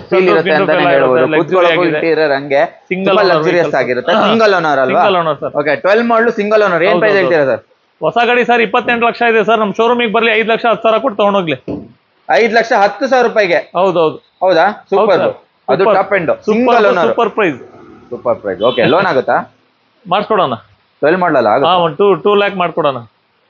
ಫೀಲ್ ಇರುತ್ತೆ ಅಂತಾನೆ ಹೇಳ್ಬೋದು. ಕೂತ್ಕೊಳ್ಳೋಕೆ ಇಂಟೀರಿಯರ್ ಹಂಗೆ ತುಂಬಾ ಲಕ್ಸುರಿಯಸ್ ಆಗಿರುತ್ತೆ. ಸಿಂಗಲ್ ಓನರ್ ಅಲ್ವಾ? Single owner sir. ಓಕೆ, 12 ಮಾಡಲು ಸಿಂಗಲ್ ಓನರ್. ಏನ್ ಪ್ರೈಸ್ ಹೇಳ್ತೀರಾ ಸರ್? ಹೊಸ ಗಾಡಿ ಸರ್ 28 ಲಕ್ಷ ಇದೆ ಸರ್. ನಮ್ಮ ಶೋರೂಮಿಗೆ ಬರ್ಲಿ 5,10,000 ಕೊಟ್ಟು ತಗೊಂಡೋಗ್ಲಿ. 5,10,000 ರೂಪಾಯಿಗೆ? ಹೌದೌದು. ಹೌದಾ? ಸೂಪರ್. ಅದು top end single owner. Super price. Super price. Okay, loan ಆಗುತ್ತಾ? ಮಾಡ್ಕೊಡೋಣ. 12 ಮಾಡಲ್ಲ? 2 lakh ಮಾಡ್ಕೊಡೋಣ.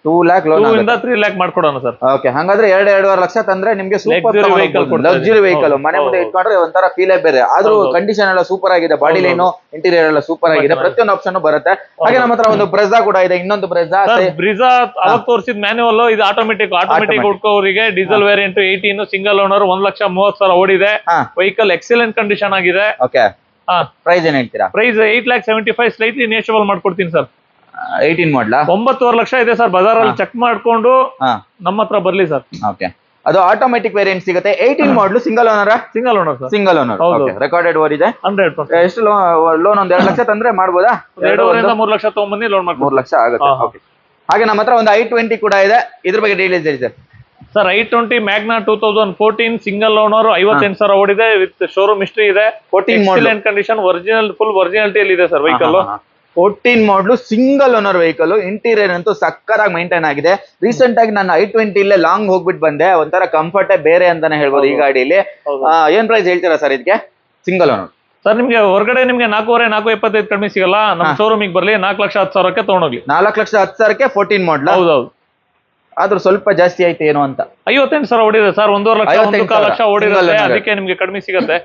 2 lakh ಲೋನ್ 2 ಇಂದ 3 lakh ಮಾಡ್ಕೊಡೋಣ ಸರ್. ಓಕೆ, ಹಾಗಾದ್ರೆ 2.5 ಲಕ್ಷ ತಂದ್ರೆ ನಿಮ್ಗೆ ಸೂಪರ್ ಲಕ್ಸುರಿ ವೆಹಿಕಲ್ ಮನೆ ಮುಂದೆ ಇಟ್ಕೊಂಡ್ರೆ ಒಂಥರ ಫೀಲೇ ಬೇರೆ. ಆದ್ರೂ ಕಂಡೀಷನ್ ಎಲ್ಲ ಸೂಪರ್ ಆಗಿದೆ, ಬಾಡಿ ಲೈನು, ಇಂಟೀರಿಯರ್ ಎಲ್ಲ ಸೂಪರ್ ಆಗಿದೆ, ಪ್ರತಿಯೊಂದು ಆಪ್ಷನ್ ಬರುತ್ತೆ. ಹಾಗೆ ನಮ್ಮ ಹತ್ರ ಒಂದು ಬ್ರೆಜಾ ಕೂಡ ಇದೆ, ಇನ್ನೊಂದು ಬ್ರೆಜಾ. ಅವಾಗ ತೋರಿಸಿದ ಮ್ಯಾನುವಲ್, ಇದು ಆಟೋಮೆಟಿಕ್ ಹುಡ್ಕೋರಿಗೆ. ಡೀಸೆಲ್ ವೇರಿಯಂಟ್ 18 ಸಿಂಗಲ್ ಓನರ್, 1,30,000 ಓಡಿದೆ. ವೆಹಿಕಲ್ ಎಕ್ಸಲೆಂಟ್ ಕಂಡೀಷನ್ ಆಗಿದೆ. ಓಕೆ, ಪ್ರೈಸ್ ಏನ್ ಹೇಳ್ತೀರಾ? ಪ್ರೈಸ್ 8,75,000 ಸ್ಲೈಟ್ಲಿ ನೆಗೋಷಿಯಬಲ್ ಮಾಡ್ಕೊಡ್ತೀನಿ ಸರ್. 18 ಮಾಡಲ 9.5 ಲಕ್ಷ ಇದೆ ಸರ್. ಬಜಾರಲ್ಲಿ ಚೆಕ್ ಮಾಡ್ಕೊಂಡು ನಮ್ಮ ಹತ್ರ ಬರ್ಲಿ ಸರ್. ಓಕೆ, ಅದು ಆಟೋಮೆಟಿಕ್ ವೇರಿಯಂಟ್ ಸಿಗುತ್ತೆ. 18 ಮಾಡಲು single owner? Single owner sir. Single owner. Recorded ಓರ್ ಇದೆ. 100%. ಎಷ್ಟು ಲೋನ್? 1 2 ಲಕ್ಷ ತಂದ್ರೆ ಮಾಡ್ಬೋದಾ? 2.5 3 ಲಕ್ಷ ತಗೊಂಡ್ಬನ್ನಿ, ಲೋನ್ ಮಾಡಿ 3 ಲಕ್ಷ ಆಗುತ್ತೆ. ಓಕೆ, ಹಾಗೆ ನಮ್ಮ ಹತ್ರ ಒಂದು i20 ಕೂಡ ಇದೆ, ಇದ್ರ ಬಗ್ಗೆ ಡೀಟೇಲ್ಸ್ ಹೇಳಿ sir. Sir i20 Magna 2014 single owner, 58,000 ಓಡಿದೆ, ವಿತ್ ಶೋರೂಮ್ ಹಿಸ್ಟ್ರಿ ಇದೆ. 14 ಮಾಡಲ್ ಕಂಡೀಷನ್, ಒರಿಜಿನಲ್ ಫುಲ್ ಒರಿಜಿನಾಲಿಟಿ ಇದೆ ಸರ್ ವೆಹಿಕಲ್. 14 ಮಾಡಲು ಸಿಂಗಲ್ ಓನರ್ ವೆಹಿಕಲ್. ಇಂಟೀರಿಯರ್ ಅಂತೂ ಸಕ್ಕರಾಗಿ ಮೈಂಟೈನ್ ಆಗಿದೆ. ರೀಸೆಂಟ್ ಆಗಿ ನಾನು i20 ಇಲ್ಲೇ ಲಾಂಗ್ ಹೋಗ್ಬಿಟ್ಟು ಬಂದೆ, ಒಂಥರ ಕಂಫರ್ಟೇ ಬೇರೆ ಅಂತಾನೆ ಹೇಳ್ಬೋದು ಈ ಗಾಡಿಯಲ್ಲಿ. ಏನ್ ಪ್ರೈಸ್ ಹೇಳ್ತೀರಾ ಸರ್ ಇದಕ್ಕೆ? ಸಿಂಗಲ್ ಓನರ್ ಸರ್ ನಿಮ್ಗೆ ಹೊರಗಡೆ ನಿಮ್ಗೆ 4,25 ಕಡಿಮೆ ಸಿಗಲ್ಲ. ನಮ್ಮ ಶೋರೂಮಿಗೆ ಬರ್ಲಿ 4,10,000 ತಗೊಂಡೋಗ್ಲಿ. 4,10,000 14 ಮಾಡಲ್. ಹೌದೌದು. ಆದ್ರೂ ಸ್ವಲ್ಪ ಜಾಸ್ತಿ ಆಯ್ತು ಏನೋ ಅಂತ. 58,000 ಓಡಿದೆ ಸರ್. 1.5 ಲಕ್ಷ 1.5 ಲಕ್ಷ ಓಡಿರುತ್ತೆ, ಅದಕ್ಕೆ ನಿಮ್ಗೆ ಕಡಿಮೆ ಸಿಗುತ್ತೆ.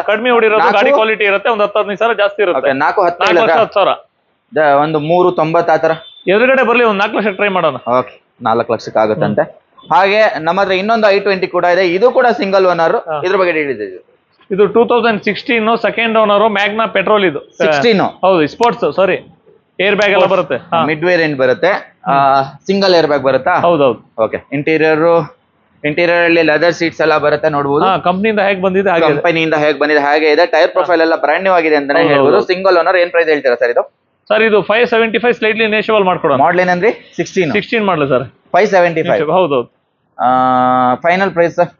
ಕಡಿಮೆ ಓಡಿರೋದು ಗಾಡಿ ಕ್ವಾಲಿಟಿ ಇರುತ್ತೆ. ಒಂದು 10-15,000 ಜಾಸ್ತಿ ಇರುತ್ತೆ. 4,10,000 ಒಂದು 390 ಆತರ. ಎದುರುಗಡೆ ಬರ್ಲಿ ಒಂದು 4 ಲಕ್ಷ ಟ್ರೈ ಮಾಡೋಣ. ಓಕೆ, 4 ಲಕ್ಷಕ್ಕೆ ಆಗುತ್ತಂತೆ. ಹಾಗೆ ನಮ್ಮ ಹತ್ರ ಇನ್ನೊಂದು i20 ಕೂಡ ಇದೆ, ಇದು ಕೂಡ ಸಿಂಗಲ್ ಓನರ್. ಇದ್ರ ಬಗ್ಗೆ ಡೀಟೇಲ್ಸ್. ಇದು 2016 ಸೆಕೆಂಡ್ ಓನರ್, ಮ್ಯಾಗ್ನಾ ಪೆಟ್ರೋಲ್. ಇದು 16 ಹೌದು, ಸ್ಪೋರ್ಟ್ಸ್. ಸಾರಿ, ಏರ್ ಬ್ಯಾಗ್ ಎಲ್ಲ ಬರುತ್ತೆ. ಮಿಡ್ ವೇರಿಯಂಟ್ ಬರುತ್ತೆ, ಸಿಂಗಲ್ ಏರ್ ಬ್ಯಾಗ್ ಬರುತ್ತಾ? ಹೌದೌದು. ಓಕೆ, ಇಂಟೀರಿಯರ್ ಅಲ್ಲಿ ಲೆದರ್ ಸೀಟ್ಸ್ ಎಲ್ಲ ಬರುತ್ತೆ ನೋಡಬಹುದು. ಕಂಪನಿಯಿಂದ ಹೇಗೆ ಬಂದಿದೆ ಹಾಗೆ, ಕಂಪನಿಯಿಂದ ಹೇಗೆ ಬಂದಿದೆ ಹಾಗೆ ಇದೆ. ಟೈರ್ ಪ್ರೊಫೈಲ್ ಎಲ್ಲ ಬ್ರಾಂಡ್ ನ್ಯೂ ಆಗಿದೆ ಅಂತಾನೆ ಹೇಳ್ಬೋದು. Single owner. ಏನ್ ಪ್ರೈಸ್ ಹೇಳ್ತೀರಾ ಸರ್ ಇದು? ಸರ್ ಇದು 575 ಸ್ಲೈಟ್ಲಿ ನೇಷಬಲ್ ಮಾಡ್ಕೊಡೋಣ. ಮಾಡಲ್ ಏನಂದ್ರಿ? 16 ಮಾಡಲು ಸರ್ 575. ಹೌದು. Final price sir?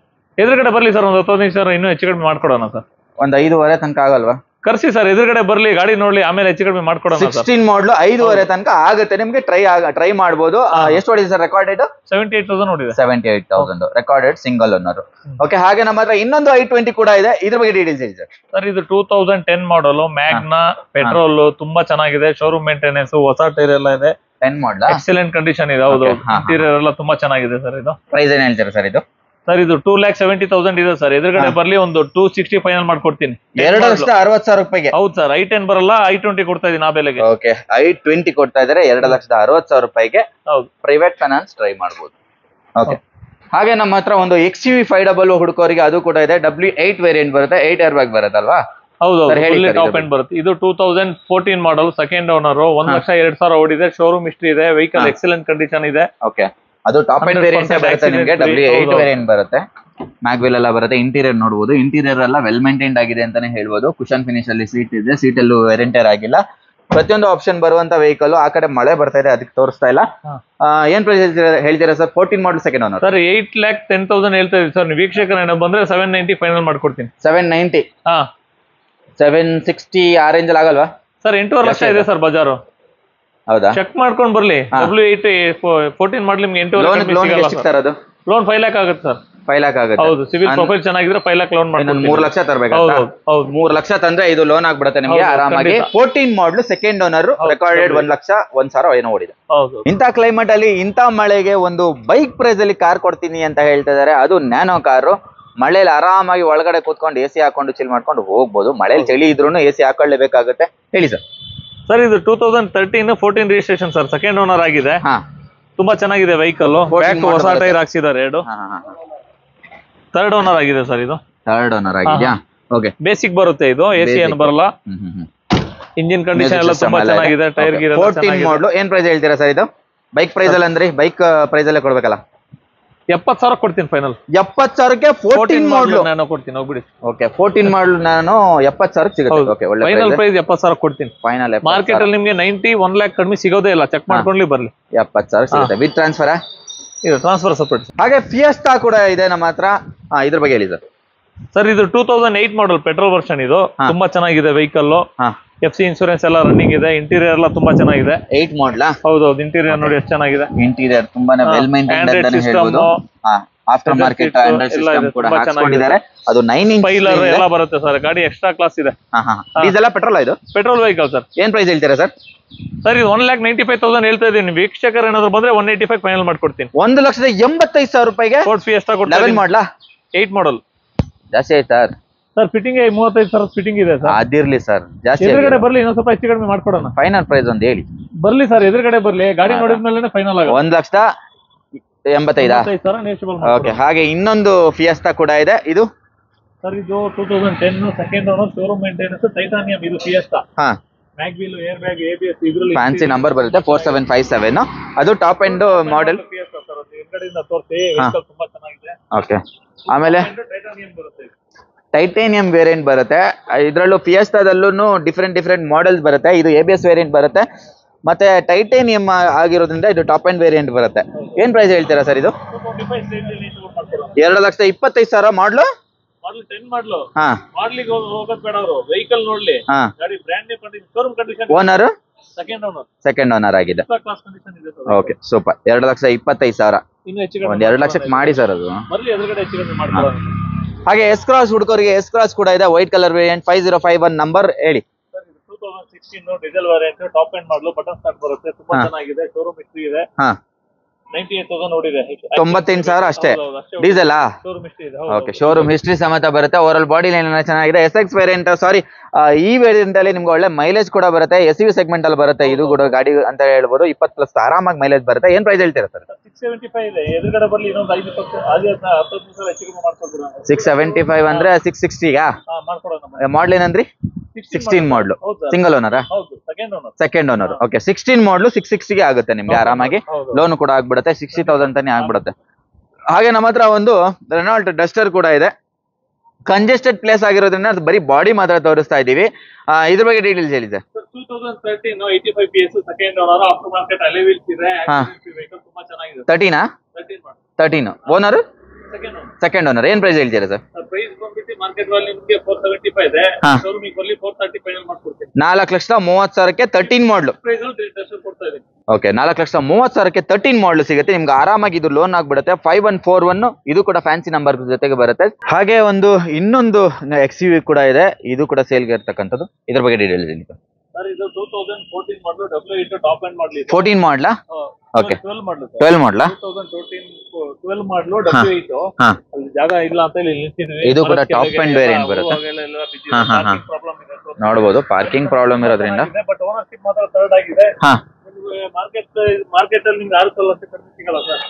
ಎದುರುಗಡೆ ಬರ್ಲಿ ಸರ್, ಒಂದು 10 ಸರ್ ಇನ್ನೂ ಹೆಚ್ಚು ಕಡಿಮೆ ಮಾಡ್ಕೊಡೋಣ ಸರ್. ಒಂದು 5.5 ತನಕ ಆಗಲ್ವಾ? ಕರ್ಸಿ ಸರ್, ಎದುರುಗಡೆ ಬರ್ಲಿ, ಗಾಡಿ ನೋಡ್ಲಿ, ಆಮೇಲೆ ಹೆಚ್ಚು ಕಡಿಮೆ ಮಾಡ್ಕೊಡೋಣ. 16 ಮಾಡಲು 5.5 ತನಕ ಆಗುತ್ತೆ ನಿಮ್ಗೆ. ಟ್ರೈ ಮಾಡಬಹುದು. ಎಷ್ಟು ಹೊಡಿದೆ ಸರ್ ರೆಕಾರ್ಡೆಡ್? 78,000 ನೋಡಿದೆ. 78,000 ರೆಕಾರ್ಡೆಡ್, ಸಿಂಗಲ್ ಓನರ್. ಓಕೆ, ಹಾಗೆ ನಮ್ಮ ಹತ್ರ ಇನ್ನೊಂದು i20 ಕೂಡ ಇದೆ. ಇದ್ರ ಬಗ್ಗೆ ಡೀಟೇಲ್ಸ್ ಹೇಳಿ ಸರ್. ಸರ್ ಇದು 2010 ಮಾಡಲು, ಮ್ಯಾಗ್ನಾ, ಪೆಟ್ರೋಲ್, ತುಂಬಾ ಚೆನ್ನಾಗಿದೆ. ಶೋರೂಮ್ ಮೇಂಟೆನೆನ್ಸ್, ಹೊಸ ಟೈರ್ ಎಲ್ಲ ಇದೆ. 10 ಮಾಡಲ್, ಎಕ್ಸಲೆಂಟ್ ಕಂಡೀಷನ್ ಇದೆ. ಹೌದು, ಇಂಟೀರಿಯರ್ ಎಲ್ಲ ತುಂಬಾ ಚೆನ್ನಾಗಿದೆ ಸರ್. ಇದು ಪ್ರೈಸ್ ಏನ್ ಹೇಳ್ತೀರಾ ಸರ್? ಇದು ಸರ್ ಇದು 2,70,000 ಇದೆ ಸರ್. ಎದುರುಗಡೆ ಬರ್ಲಿ ಒಂದು 260 ಫೈನಲ್ ಮಾಡ್ಕೊಡ್ತೀನಿ. 2,60,000 ರೂಪಾಯಿಗೆ. ಹೌದು ಸರ್, i10 ಬರಲ್ಲ, i20 ಕೊಡ್ತಾ ಇದೀನಿ ಆ ಬೆಲೆಗೆ. ಓಕೆ, i20 ಕೊಡ್ತಾ ಇದಾರೆ 2,60,000 ರೂಪಾಯಿಗೆ. ಹೌದು, ಪ್ರೈವೇಟ್ ಫೈನಾನ್ಸ್ ಟ್ರೈ ಮಾಡಬಹುದು. ಓಕೆ, ಹಾಗೆ ನಮ್ಮ ಹತ್ರ ಒಂದು XUV 500 ಹುಡುಕೋರಿಗೆ ಅದು ಕೂಡ ಇದೆ. W8 ವೇರಿಯಂಟ್ ಬರುತ್ತೆ, 8 ಏರ್ ಬ್ಯಾಗ್ ಬರುತ್ತೆ ಅಲ್ವಾ? ಹೌದು, ಟಾಪ್ ಎಂಡ್ ಬರುತ್ತೆ. ಇದು 2014 ಮಾಡಲ್, ಸೆಕೆಂಡ್ ಓನರ್, 1,02,000 ಓಡಿದೆ. ಶೋರೂಮ್ ಹಿಸ್ಟ್ರಿ ಇದೆ. ವೆಹಿಕಲ್ ಎಕ್ಸಲೆಂಟ್ ಕಂಡೀಷನ್ ಇದೆ. ಓಕೆ, ಅದು ಟಾಪ್ ಎಂಡ್ ವೇರಿಯಂಟ್ ಬರುತ್ತೆ ನಿಮಗೆ. W8 ವೇರಿಯಂಟ್ ಬರುತ್ತೆ. ಮ್ಯಾಗ್ವಿಲ್ ಎಲ್ಲ ಬರುತ್ತೆ. ಇಂಟೀರಿಯರ್ ನೋಡಬಹುದು. ಇಂಟೀರಿಯರ್ ಎಲ್ಲ ವೆಲ್ ಮೇಂಟೈನ್ಡ್ ಆಗಿದೆ ಅಂತಾನೆ ಹೇಳ್ಬೋದು. ಕುಶನ್ ಫಿನಿಶ್ ಅಲ್ಲಿ ಸೀಟ್ ಇದೆ. ಸೀಟ್ ಅಲ್ಲೂ ವೇರಿಯಂಟರ್ ಆಗಿಲ್ಲ. ಪ್ರತಿಯೊಂದು ಆಪ್ಷನ್ ಬರುವಂತ ವೆಹಿಕಲ್. ಆ ಕಡೆ ಮಳೆ ಬರ್ತಾ ಇದೆ, ಅದಕ್ಕೆ ತೋರಿಸ್ತಾ ಇಲ್ಲ. ಏನ್ ಪ್ರೈಸ್ ಹೇಳ್ತೀರಾ ಸರ್? 14 ಮಾಡಲ್, ಸೆಕೆಂಡ್ ಓನರ್ ಸರ್. 8,10,000 ಹೇಳ್ತಾ ಇದ್ದೀವಿ ಸರ್. ವೀಕ್ಷಕರ ಬಂದ್ರೆ 790 ಫೈನಲ್ ಮಾಡ್ಕೊಡ್ತೀನಿ. 790. 760 ಆ ರೇಂಜ್ ಅಲ್ಲಿ ಆಗಲ್ವಾ ಸರ್? 8.5 ಲಕ್ಷ ಇದೆ ಸರ್ ಬಜಾರು. ಹೌದಾ? ಚೆಕ್ ಮಾಡ್ಕೊಂಡು ಬರ್ಲಿ. W8 14 ಮಾಡಲ್ ನಿಮ್ಗೆ 8.5 ಲೋನ್ 5 ಲ್ಯಾಕ್ ಆಗುತ್ತೆ ಸರ್. 5 ಲ್ಯಾಕ್ ಆಗುತ್ತೆ. ಹೌದು, ಸಿವಿಲ್ ಪ್ರೊಫೈಲ್ ಚೆನ್ನಾಗಿದ್ರೆ 5 ಲ್ಯಾಕ್ ಲೋನ್ ಮಾಡ್ತೀನಿ. 3 ಲಕ್ಷ ತರಬೇಕು. ಹೌದು, 3 ಲಕ್ಷ ತಂದ್ರೆ ಇದು ಲೋನ್ ಆಗ್ಬಿಡುತ್ತೆ ನಿಮಗೆ ಆರಾಮಾಗಿ. 14 ಮಾಡಲ್, ಸೆಕೆಂಡ್ ಓನರ್, ರೆಕಾರ್ಡೆಡ್ 1,01,000 ಏನೋ ಓಡಿದೆ. ಇಂಥ ಕ್ಲೈಮೇಟ್ ಅಲ್ಲಿ, ಇಂಥ ಮಳೆಗೆ ಒಂದು ಬೈಕ್ ಪ್ರೈಸ್ ಅಲ್ಲಿ ಕಾರ್ ಕೊಡ್ತೀನಿ ಅಂತ ಹೇಳ್ತಾ ಇದಾರೆ. ಅದು ನ್ಯಾನೋ ಕಾರು. ಮಳೆಯಲ್ಲಿ ಆರಾಮಾಗಿ ಒಳಗಡೆ ಕೂತ್ಕೊಂಡು AC ಹಾಕೊಂಡು ಚಿಲ್ ಮಾಡ್ಕೊಂಡು ಹೋಗ್ಬೋದು. ಮಳೆಯಲ್ಲಿ ಚಳಿ ಇದ್ರೂ AC ಹಾಕೊಳ್ಳೇಬೇಕಾಗುತ್ತೆ. ಹೇಳಿ ಸರ್. ಸರ್ ಇದು 2013 14 ರಿಜಿಸ್ಟ್ರೇಷನ್ ಸರ್. ಸೆಕೆಂಡ್ ಓನರ್ ಆಗಿದೆ. ತುಂಬಾ ಚೆನ್ನಾಗಿದೆ ವೆಹಿಕಲ್. ಹೊಸ ಟೈರ್ ಹಾಕ್ಸಿದ್ದಾರೆ 2. ಥರ್ಡ್ ಓನರ್ ಆಗಿದೆ ಸರ್. ಇದು ಥರ್ಡ್ ಓನರ್ ಆಗಿದೆಯಾ? ಓಕೆ, ಬೇಸಿಕ್ ಬರುತ್ತೆ. ಇದು AC ಏನು ಬರಲ್ಲ. ಇಂಜಿನ್ ಕಂಡೀಷನ್ ಎಲ್ಲ ತುಂಬಾ ಚೆನ್ನಾಗಿದೆ. ಟೈರ್ ಗಿರ್ 14 ಮಾಡಲ್. ಏನ್ ಪ್ರೈಸ್ ಹೇಳ್ತೀರಾ ಸರ್ ಇದು? ಬೈಕ್ ಪ್ರೈಸ್ ಅಲ್ಲಿ ಅಂದ್ರೆ ಬೈಕ್ ಪ್ರೈಸ್ ಅಲ್ಲೇ ಕೊಡ್ಬೇಕಲ್ಲ. 70,000 ಕೊಡ್ತೀನಿ ಫೈನಲ್. 70,000ಕ್ಕೆ 14 ಮಾಡಲ್ ನಾನು ಕೊಡ್ತೀನಿ. ಹೋಗ್ಬಿಡಿ. ಓಕೆ, 14 ಮಾಡಲ್ ನಾನು 70,000 ಸಿಗುತ್ತೆ. ಓಕೆ, ಒಳ್ಳೆ ಫೈನಲ್ ಪ್ರೈಸ್ 70,000 ಕೊಡ್ತೀನಿ. ಫೈನಲ್ ಮಾರ್ಕೆಟ್ ಅಲ್ಲಿ ನಿಮಗೆ 90 1 ಲ್ಯಾಕ್ ಕಡಿಮೆ ಸಿಗೋದೇ ಇಲ್ಲ. ಚೆಕ್ ಮಾಡ್ಕೊಂಡ್ಲಿ ಬರ್ಲಿ. 70,000 ಸಿಗುತ್ತೆ ವಿತ್ ಟ್ರಾನ್ಸ್ಫರ್. ಇದು ಟ್ರಾನ್ಸ್ಫರ್ ಸಪೋರ್ಟ್. ಹಾಗೆ ಫಿಯೆಸ್ಟಾ ಕೂಡ ಇದೆ ನಮ್ಮ ಹತ್ರ. ಇದ್ರ ಬಗ್ಗೆ ಹೇಳಿ ಸರ್. ಸರ್ ಇದು 2008 ಮಾಡಲ್, ಪೆಟ್ರೋಲ್ ವರ್ಷನ್. ಇದು ತುಂಬಾ ಚೆನ್ನಾಗಿದೆ ವೆಹಿಕಲ್. FC ಇನ್ಶೂರೆನ್ಸ್ ಎಲ್ಲ ರನ್ನಿಂಗ್ ಇದೆ. ಇಂಟೀರಿಯರ್ ಎಲ್ಲ ತುಂಬಾ ಚೆನ್ನಾಗಿದೆ. 8 ಮಾಡಲ್. ಹೌದು, ಇಂಟೀರಿಯರ್ ನೋಡಿ ಎಷ್ಟು ಚೆನ್ನಾಗಿದೆ. ಇಂಟೀರಿಯರ್ ತುಂಬಾನೇ ವೆಲ್ ಮೇಂಟೈನ್ಡ್ ಅಂತಾನೆ ಹೇಳ್ಬೋದು. ಆಫ್ಟರ್ ಮಾರ್ಕೆಟ್ ಆಂಡ್ರಾಯ್ಡ್ ಸಿಸ್ಟಮ್ ಕೂಡ ಹಾಕಿಕೊಂಡಿದ್ದಾರೆ. ಅದು 9 ಇಂಚ್ ಸ್ಪೈಲರ್ ಎಲ್ಲ ಬರುತ್ತೆ ಸರ್. ಗಾಡಿ ಎಕ್ಸ್ಟ್ರಾ ಕ್ಲಾಸ್ ಇದೆ. Diesel petrol? ಇದು ಪೆಟ್ರೋಲ್ ವೆಹಿಕಲ್ ಸರ್. ಏನ್ ಪ್ರೈಸ್ ಹೇಳ್ತೀರಾ ಸರ್? ಸರ್ ಇದು 1,95,000 ಹೇಳ್ತಾ ಇದ್ದೀನಿ. ವೀಕ್ಷಕರು ಏನಾದ್ರು ಬಂದ್ರೆ 185 ಫೈನಲ್ ಮಾಡ್ಕೊಡ್ತೀನಿ. 1,85,000 ರೂಪಾಯಿಗೆ ಫೋರ್ಡ್ ಫಿಯೆಸ್ಟಾ ಕೊಡ್ತೀನಿ. 11 ಮಾಡಲಾ? 8 ಮಾಡಲ್. ಜಾಸ್ತಿ ಆಯ್ತಾ ಸರ್? ಫಿಟ್ಟಿಂಗ್ 35,000 ಫಿಟ್ಟಿಂಗ್ ಇದೆ ಸರ್. ಅದಿರ್ಲಿ ಸರ್, ಜಾಸ್ತಿ. ಎದುರುಗಡೆ ಬರ್ಲಿ, ಇನ್ನೊಂದು ಸ್ವಲ್ಪ ಹೆಚ್ಚು ಕಡಿಮೆ ಮಾಡ್ಕೊಡೋಣ. ಫೈನಲ್ ಪ್ರೈಸ್ ಒಂದು ಹೇಳಿ. ಬರ್ಲಿ ಸರ್, ಎದುರುಗಡೆ ಬರ್ಲಿ. ಗಾಡಿ ನೋಡಿದ್ಮೇಲೆ ಫೈನಲ್ ಆಗ 1,85,000. ಓಕೆ, ಹಾಗೆ ಇನ್ನೊಂದು ಫಿಯೆಸ್ಟಾ ಕೂಡ ಇದೆ. ಇದು ಸರ್ ಇದು 2010 second owner, showroom maintenance, Titanium. ಇದು Fiesta. Mag wheel, air bag, ABS. ಇದರಲ್ಲಿ ಫ್ಯಾನ್ಸಿ ನಂಬರ್ ಬರುತ್ತೆ 4757. ಅದು ಟಾಪ್ ಎಂಡ್ ಮಾಡೆಲ್. ತುಂಬಾ ಚೆನ್ನಾಗಿದೆ. ಓಕೆ, ಆಮೇಲೆ ಟೈಟಾನಿಯಂ ಬರುತ್ತೆ. ಟೈಟೇನಿಯಂ ವೇರಿಯಂಟ್ ಬರುತ್ತೆ. ಇದರಲ್ಲೂ ಫಿಯೆಸ್ಟಾದಲ್ಲೂ ಡಿಫ್ರೆಂಟ್ ಮಾಡೆಲ್ಸ್ ಬರುತ್ತೆ. ಇದು ABS ವೇರಿಯಂಟ್ ಬರುತ್ತೆ. ಮತ್ತೆ ಟೈಟೇನಿಯಂ ಆಗಿರೋದ್ರಿಂದ ಇದು ಟಾಪ್ ಎಂಡ್ ವೇರಿಯಂಟ್ ಬರುತ್ತೆ. ಏನ್ ಪ್ರೈಸ್ ಹೇಳ್ತೀರಾ ಸರ್? ಇದು 2,25,000 ಮಾಡಲು. 10 ಮಾಡಲು. ಮಾಡ್ಲಿಕ್ಕೆ ಹೋಗೋದು ಬೇಡ, ಅವರು ವೆಹಿಕಲ್ ನೋಡ್ಲಿ. ಗಾಡಿ brand new condition, showroom condition. Owner second owner ಆಗಿದೆ. Okay, super. 2,25,000. ಒಂದ್ 2 ಲಕ್ಷಕ್ಕೆ ಮಾಡಿ ಸರ್ ಅದು. ಹಾಗೆ ಎಸ್ ಕ್ರಾಸ್ ಹುಡುಕರಿಗೆ ಎಸ್ ಕ್ರಾಸ್ ಕೂಡ ಇದೆ. White colour variant, 5051 number. ಹೇಳಿ. 2016 diesel variant, top end model, button start ಬರುತ್ತೆ. ತುಂಬಾ ಚೆನ್ನಾಗಿದೆ. ಶೋರೂಮ್ ಹಿಸ್ಟ್ರಿ ಇದೆ. 98,000 ನೋಡಿದೆ. 98,000 ಅಷ್ಟೇ. ಡೀಸೆಲ್. ಓಕೆ, ಶೋರೂಮ್ ಹಿಸ್ಟ್ರಿ ಸಮೇತ ಬರುತ್ತೆ. ಓವರ್ ಬಾಡಿ ಲೈನ್ ಚೆನ್ನಾಗಿದೆ. SX ವೇರಿಯಂಟ್, ಸಾರಿ, ಈ ವೇರಿಯಂಟ್ ಅಲ್ಲಿ ನಿಮ್ಗೆ ಒಳ್ಳೆ ಮೈಲೇಜ್ ಕೂಡ ಬರುತ್ತೆ. SUV ಸೆಗ್ಮೆಂಟ್ ಅಲ್ಲಿ ಬರುತ್ತೆ. ಇದು ಕೂಡ ಗಾಡಿ ಅಂತ ಹೇಳ್ಬೋದು. 20+ ಆರಾಮಾಗಿ ಮೈಲೇಜ್ ಬರುತ್ತೆ. ಏನ್ ಪ್ರೈಸ್ ಹೇಳ್ತೀರಾ ಸರ್? 675 ಇದೆ. ಎದುರುಗಡೆ ಬರ್ಲಿ, ಇನ್ನೊಂದು 675 ಅಂದ್ರೆ 660 ಮಾಡ್ಲಿ ಏನಂದ್ರಿ? 16 ಮಾಡಲು, single owner, second owner. Okay, 16 ಮಾಡಲು 660 ಆಗುತ್ತೆ ನಿಮ್ಗೆ ಆರಾಮಾಗಿ. ಲೋನ್ ಕೂಡ ಆಗ್ಬಿಡುತ್ತೆ. 60,000 ತಾನೇ ಆಗ್ಬಿಡುತ್ತೆ. ಹಾಗೆ ನಮ್ಮ ಹತ್ರ ಒಂದು ರೆನಾಲ್ಟ್ ಡಸ್ಟರ್ ಕೂಡ ಇದೆ. ಕಂಜೆಸ್ಟೆಡ್ ಪ್ಲೇಸ್ ಆಗಿರೋದ್ರಿಂದ ಅದು ಬರೀ ಬಾಡಿ ಮಾತ್ರ ತೋರಿಸ್ತಾ ಇದೀವಿ. ಇದ್ರ ಬಗ್ಗೆ ಡೀಟೇಲ್ಸ್ ಹೇಳಿ sir. 2013 85 PS second owner after market alloy wheels ಇದೆ. ವೆಹಿಕಲ್ ತುಂಬಾ ಚೆನ್ನಾಗಿದೆ. 13 ಓನರ್ ಸೆಕೆಂಡ್ ಓನರ್. ಏನ್ ಪ್ರೈಸ್ ಹೇಳ್ತೀರಾ ಸರ್? ಪ್ರೈಸ್ ಬಂದ್ಬಿಟ್ಟು ಮಾರ್ಕೆಟ್ ವ್ಯಾಲ್ಯೂ ನಿಮಗೆ 475 ಇದೆ. ಶೋರೂಮಿಗೆ ಬರಲಿ 430 ಫೈನಲ್ ಮಾಡ್ಕೊಡ್ತೀನಿ. 4,30,000ಕ್ಕೆ 13 ಮಾಡಲು ಪ್ರೈಸ್ ಡೆಸ್ಟರ್ ಕೊಡ್ತಾ ಇದೀನಿ. ಓಕೆ, 4,30,000ಕ್ಕೆ 13 ಮಾಡಲು ಸಿಗುತ್ತೆ ನಿಮ್ಗೆ. ಆರಾಮಾಗಿ ಇದು ಲೋನ್ ಆಗ್ಬಿಡುತ್ತೆ. 5141 ಇದು ಕೂಡ ಫ್ಯಾನ್ಸಿ ನಂಬರ್ ಜೊತೆಗೆ ಬರುತ್ತೆ. ಹಾಗೆ ಇನ್ನೊಂದು XUV ಕೂಡ ಇದೆ, ಇದು ಕೂಡ ಸೇಲ್ಗೆ ಇರ್ತಕ್ಕಂಥದ್ದು. ಇದ್ರ ಬಗ್ಗೆ ಡೀಟೇಲ್ಸ್ ಹೇಳಿ ಸರ್. ಇದು 2014 ಮಾಡಲು W8 ಟಾಪ್ ಎಂಡ್ ಮಾಡಲಿ. 14 ಮಾಡಲಾ? ಓಕೆ, 12 ಮಾಡಲಾ? 12 ಮಾಡಲು W8. ಅಲ್ಲಿ ಜಾಗ ಇಲ್ಲ ಅಂತ ಇಲ್ಲಿ ನಿಲ್ಸಿದ್ವಿ. ಇದು ಕೂಡ ಟಾಪ್ ಎಂಡ್ ವೇರಿಯಂಟ್ ಬರುತ್ತೆ. ನೋಡಬಹುದು ಪಾರ್ಕಿಂಗ್ ಪ್ರಾಬ್ಲಮ್ ಇರೋದ್ರಿಂದ. ಬಟ್ ಓನರ್ಶಿಪ್ ಮಾತ್ರ ಥರ್ಡ್ ಆಗಿದೆ. ಮಾರ್ಕೆಟ್ ಅಲ್ಲಿ ನಿಮ್ಗೆ 6 ಲಕ್ಷ ಕಡಿಮೆ ಸಿಗಲ್ಲ ಸರ್.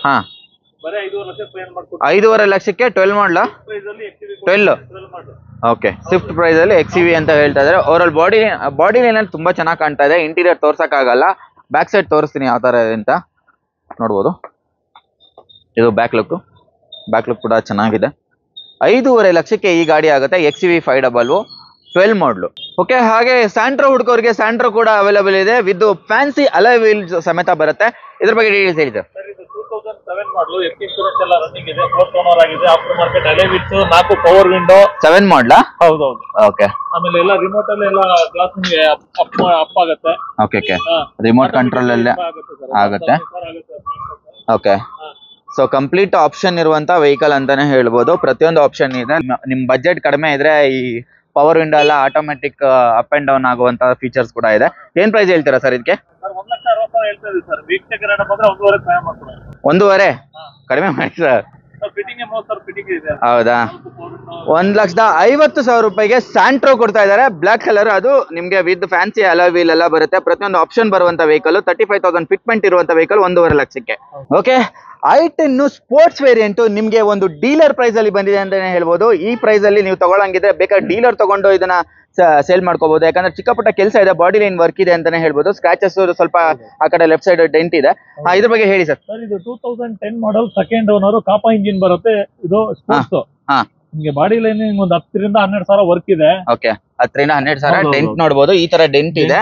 ಬರೀ 5.5 ಲಕ್ಷ ಫೈನಲ್ ಮಾಡ್ಕೊಡ್ತೀನಿ. 5.5 ಲಕ್ಷಕ್ಕೆ 12 ಮಾಡಲಾ? 12 ಓಕೆ, ಸ್ವಿಫ್ಟ್ ಪ್ರೈಸ್ ಅಲ್ಲಿ XUV ಅಂತ ಹೇಳ್ತಾ ಇದಾರೆ. ಓವರ್ ಆಲ್ ಬಾಡಿ ಲೈನ್ ತುಂಬಾ ಚೆನ್ನಾಗಿ ಕಾಣ್ತಾ ಇದೆ. ಇಂಟೀರಿಯರ್ ತೋರ್ಸಕ್ ಆಗಲ್ಲ, ಬ್ಯಾಕ್ ಸೈಡ್ ತೋರಿಸ್ತೀನಿ ಯಾವ ತರ ಇದೆ ಅಂತ. ನೋಡ್ಬೋದು, ಇದು ಬ್ಯಾಕ್ ಲುಕ್ ಕೂಡ ಚೆನ್ನಾಗಿದೆ. 5.5 ಲಕ್ಷಕ್ಕೆ ಈ ಗಾಡಿ ಆಗುತ್ತೆ. XUV 500 12 ಮಾಡಲು. ಓಕೆ, ಹಾಗೆ ಸ್ಯಾಂಟ್ರೋ ಹುಡುಕೋರಿಗೆ ಸ್ಯಾಂಟ್ರೋ ಕೂಡ ಅವೈಲೇಬಲ್ ಇದೆ ವಿತ್ ಫ್ಯಾನ್ಸಿ ಅಲಾಯ್ ವೀಲ್ಸ್ ಸಮೇತ ಬರುತ್ತೆ. ಇದ್ರ ಬಗ್ಗೆ ಡೀಟೇಲ್ಸ್ ಹೇಳಿದೆ. 2007 ಮಾಡಲು ಎಫ್ ಇನ್ಶೂರೆನ್ಸ್ ಎಲ್ಲ ರನ್ನಿಂಗ್ ಇದೆ. 4th ಓನರ್ ಆಗಿದೆ. After market alloy wheels, 4 power window. 7 ಮಾಡಲಾ? ಹೌದೌದು. ಓಕೆ, ಆಮೇಲೆ ಎಲ್ಲ ರಿಮೋಟ್ ಅಲ್ಲಿ ಎಲ್ಲ ಗ್ಲಾಸ್ ನಿಮಗೆ ಅಪ್ ಆಗುತ್ತೆ. ಓಕೆ, ರಿಮೋಟ್ ಕಂಟ್ರೋಲ್ ಅಲ್ಲೇ ಆಗುತ್ತೆ. ಓಕೆ, ಸೊ ಕಂಪ್ಲೀಟ್ ಆಪ್ಷನ್ ಇರುವಂತ ವೆಹಿಕಲ್ ಅಂತಾನೆ ಹೇಳ್ಬೋದು. ಪ್ರತಿಯೊಂದು ಆಪ್ಷನ್ ಇದೆ. ನಿಮ್ ಬಜೆಟ್ ಕಡಿಮೆ ಇದ್ರೆ ಈ ಪವರ್ ವಿಂಡೋ ಎಲ್ಲ ಆಟೋಮೆಟಿಕ್ ಅಪ್ ಅಂಡ್ ಡೌನ್ ಆಗುವಂತ ಫೀಚರ್ಸ್ ಕೂಡ ಇದೆ. ಏನ್ ಪ್ರೈಸ್ ಹೇಳ್ತೀರಾ ಸರ್ ಇದಕ್ಕೆ? 1,60,000 ಹೇಳ್ತಾ ಇದೀವಿ ಸರ್. ವೀಕ್ಷಕರ ಬಂದ್ರೆ 1.5 ಫೈನಲ್ ಮಾಡ್ಕೊಡಿ. 1.5 ಕಡಿಮೆ ಮಾಡಿ ಸರ್. ಹೌದಾ? 1,50,000 ರೂಪಾಯಿಗೆ ಸ್ಯಾಂಟ್ರೋ ಕೊಡ್ತಾ ಇದಾರೆ. ಬ್ಲಾಕ್ ಕಲರ್, ಅದು ನಿಮ್ಗೆ ವಿತ್ ಫ್ಯಾನ್ಸಿ ಅಲಾಯ್ ವೀಲ್ ಎಲ್ಲ ಬರುತ್ತೆ. ಪ್ರತಿಯೊಂದು ಆಪ್ಷನ್ ಬರುವಂತ ವೆಹಿಕಲ್. 35,000 ಫಿಟ್ಮೆಂಟ್ ಇರುವಂತ ವೆಹಿಕಲ್ 1.5 ಲಕ್ಷಕ್ಕೆ. ಓಕೆ, i10 ಸ್ಪೋರ್ಟ್ಸ್ ವೇರಿಯಂಟ್ ನಿಮ್ಗೆ ಒಂದು ಡೀಲರ್ ಪ್ರೈಸ್ ಅಲ್ಲಿ ಬಂದಿದೆ ಅಂತಾನೆ ಹೇಳ್ಬೋದು. ಈ ಪ್ರೈಸ್ ಅಲ್ಲಿ ನೀವು ತಗೊಳಂಗಿದ್ರೆ ಬೇಕಾದ್ರೆ ಡೀಲರ್ ತಗೊಂಡು ಇದನ್ನ ಸೇಲ್ ಮಾಡ್ಕೋಬಹುದು. ಯಾಕಂದ್ರೆ ಚಿಕ್ಕ ಪುಟ್ಟ ಕೆಲಸ ಇದೆ, ಬಾಡಿ ಲೈನ್ ವರ್ಕ್ ಇದೆ ಅಂತಾನೆ ಹೇಳ್ಬೋದು. ಸ್ಕ್ರಾಚಸ್ ಸ್ವಲ್ಪ ಆ ಕಡೆ ಲೆಫ್ಟ್ ಸೈಡ್ ಡೆಂಟ್ ಇದೆ. ಇದ್ರ ಬಗ್ಗೆ ಹೇಳಿ ಸರ್. ಇದು 2010 ಮಾಡಲ್ ಸೆಕೆಂಡ್ ಓನರ್ ಕಾಪಾ ಇಂಜಿನ್ ಬರುತ್ತೆ. ಇದು ಸ್ಪೋರ್ಟ್ಸ್. ನಿಮಗೆ ಬಾಡಿ ಲೈನ್ ಒಂದು 10,000 ರಿಂದ 12,000 ವರ್ಕ್ ಇದೆ. ಓಕೆ, 10,000 ರಿಂದ 12,000 ಡೆಂಟ್ ನೋಡಬಹುದು. ಈ ತರ ಡೆಂಟ್ ಇದೆ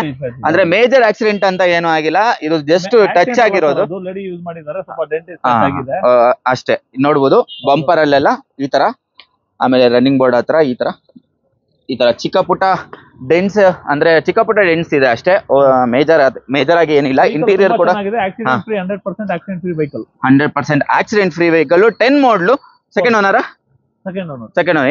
ಅಂದ್ರೆ ಮೇಜರ್ ಆಕ್ಸಿಡೆಂಟ್ ಅಂತ ಏನು ಆಗಿಲ್ಲ. ಇದು ಜಸ್ಟ್ ಟಚ್ ಆಗಿರೋದು. ಯೂಸ್ ಮಾಡಿದ್ದಾರೆ, ಸ್ವಲ್ಪ ಡೆಂಟ್ ಆಗಿದೆ ಅಷ್ಟೇ. ನೋಡಬಹುದು ಬಂಪರ್ ಅಲ್ಲೆಲ್ಲ ಈ ತರ, ಆಮೇಲೆ ರನ್ನಿಂಗ್ ಬೋರ್ಡ್ ಹತ್ರ ಈ ತರ ಚಿಕ್ಕ ಪುಟ್ಟ ಡೆಂಟ್ಸ್, ಅಂದ್ರೆ ಚಿಕ್ಕ ಪುಟ್ಟ ಡೆಂಟ್ಸ್ ಇದೆ ಅಷ್ಟೇ. ಮೇಜರ್ ಆಗಿ ಏನಿಲ್ಲ. ಇಂಟೀರಿಯರ್ ಕೂಡ 100% accident free vehicle. 100% accident free vehicle. 10 ಮಾಡಲು. Second owner.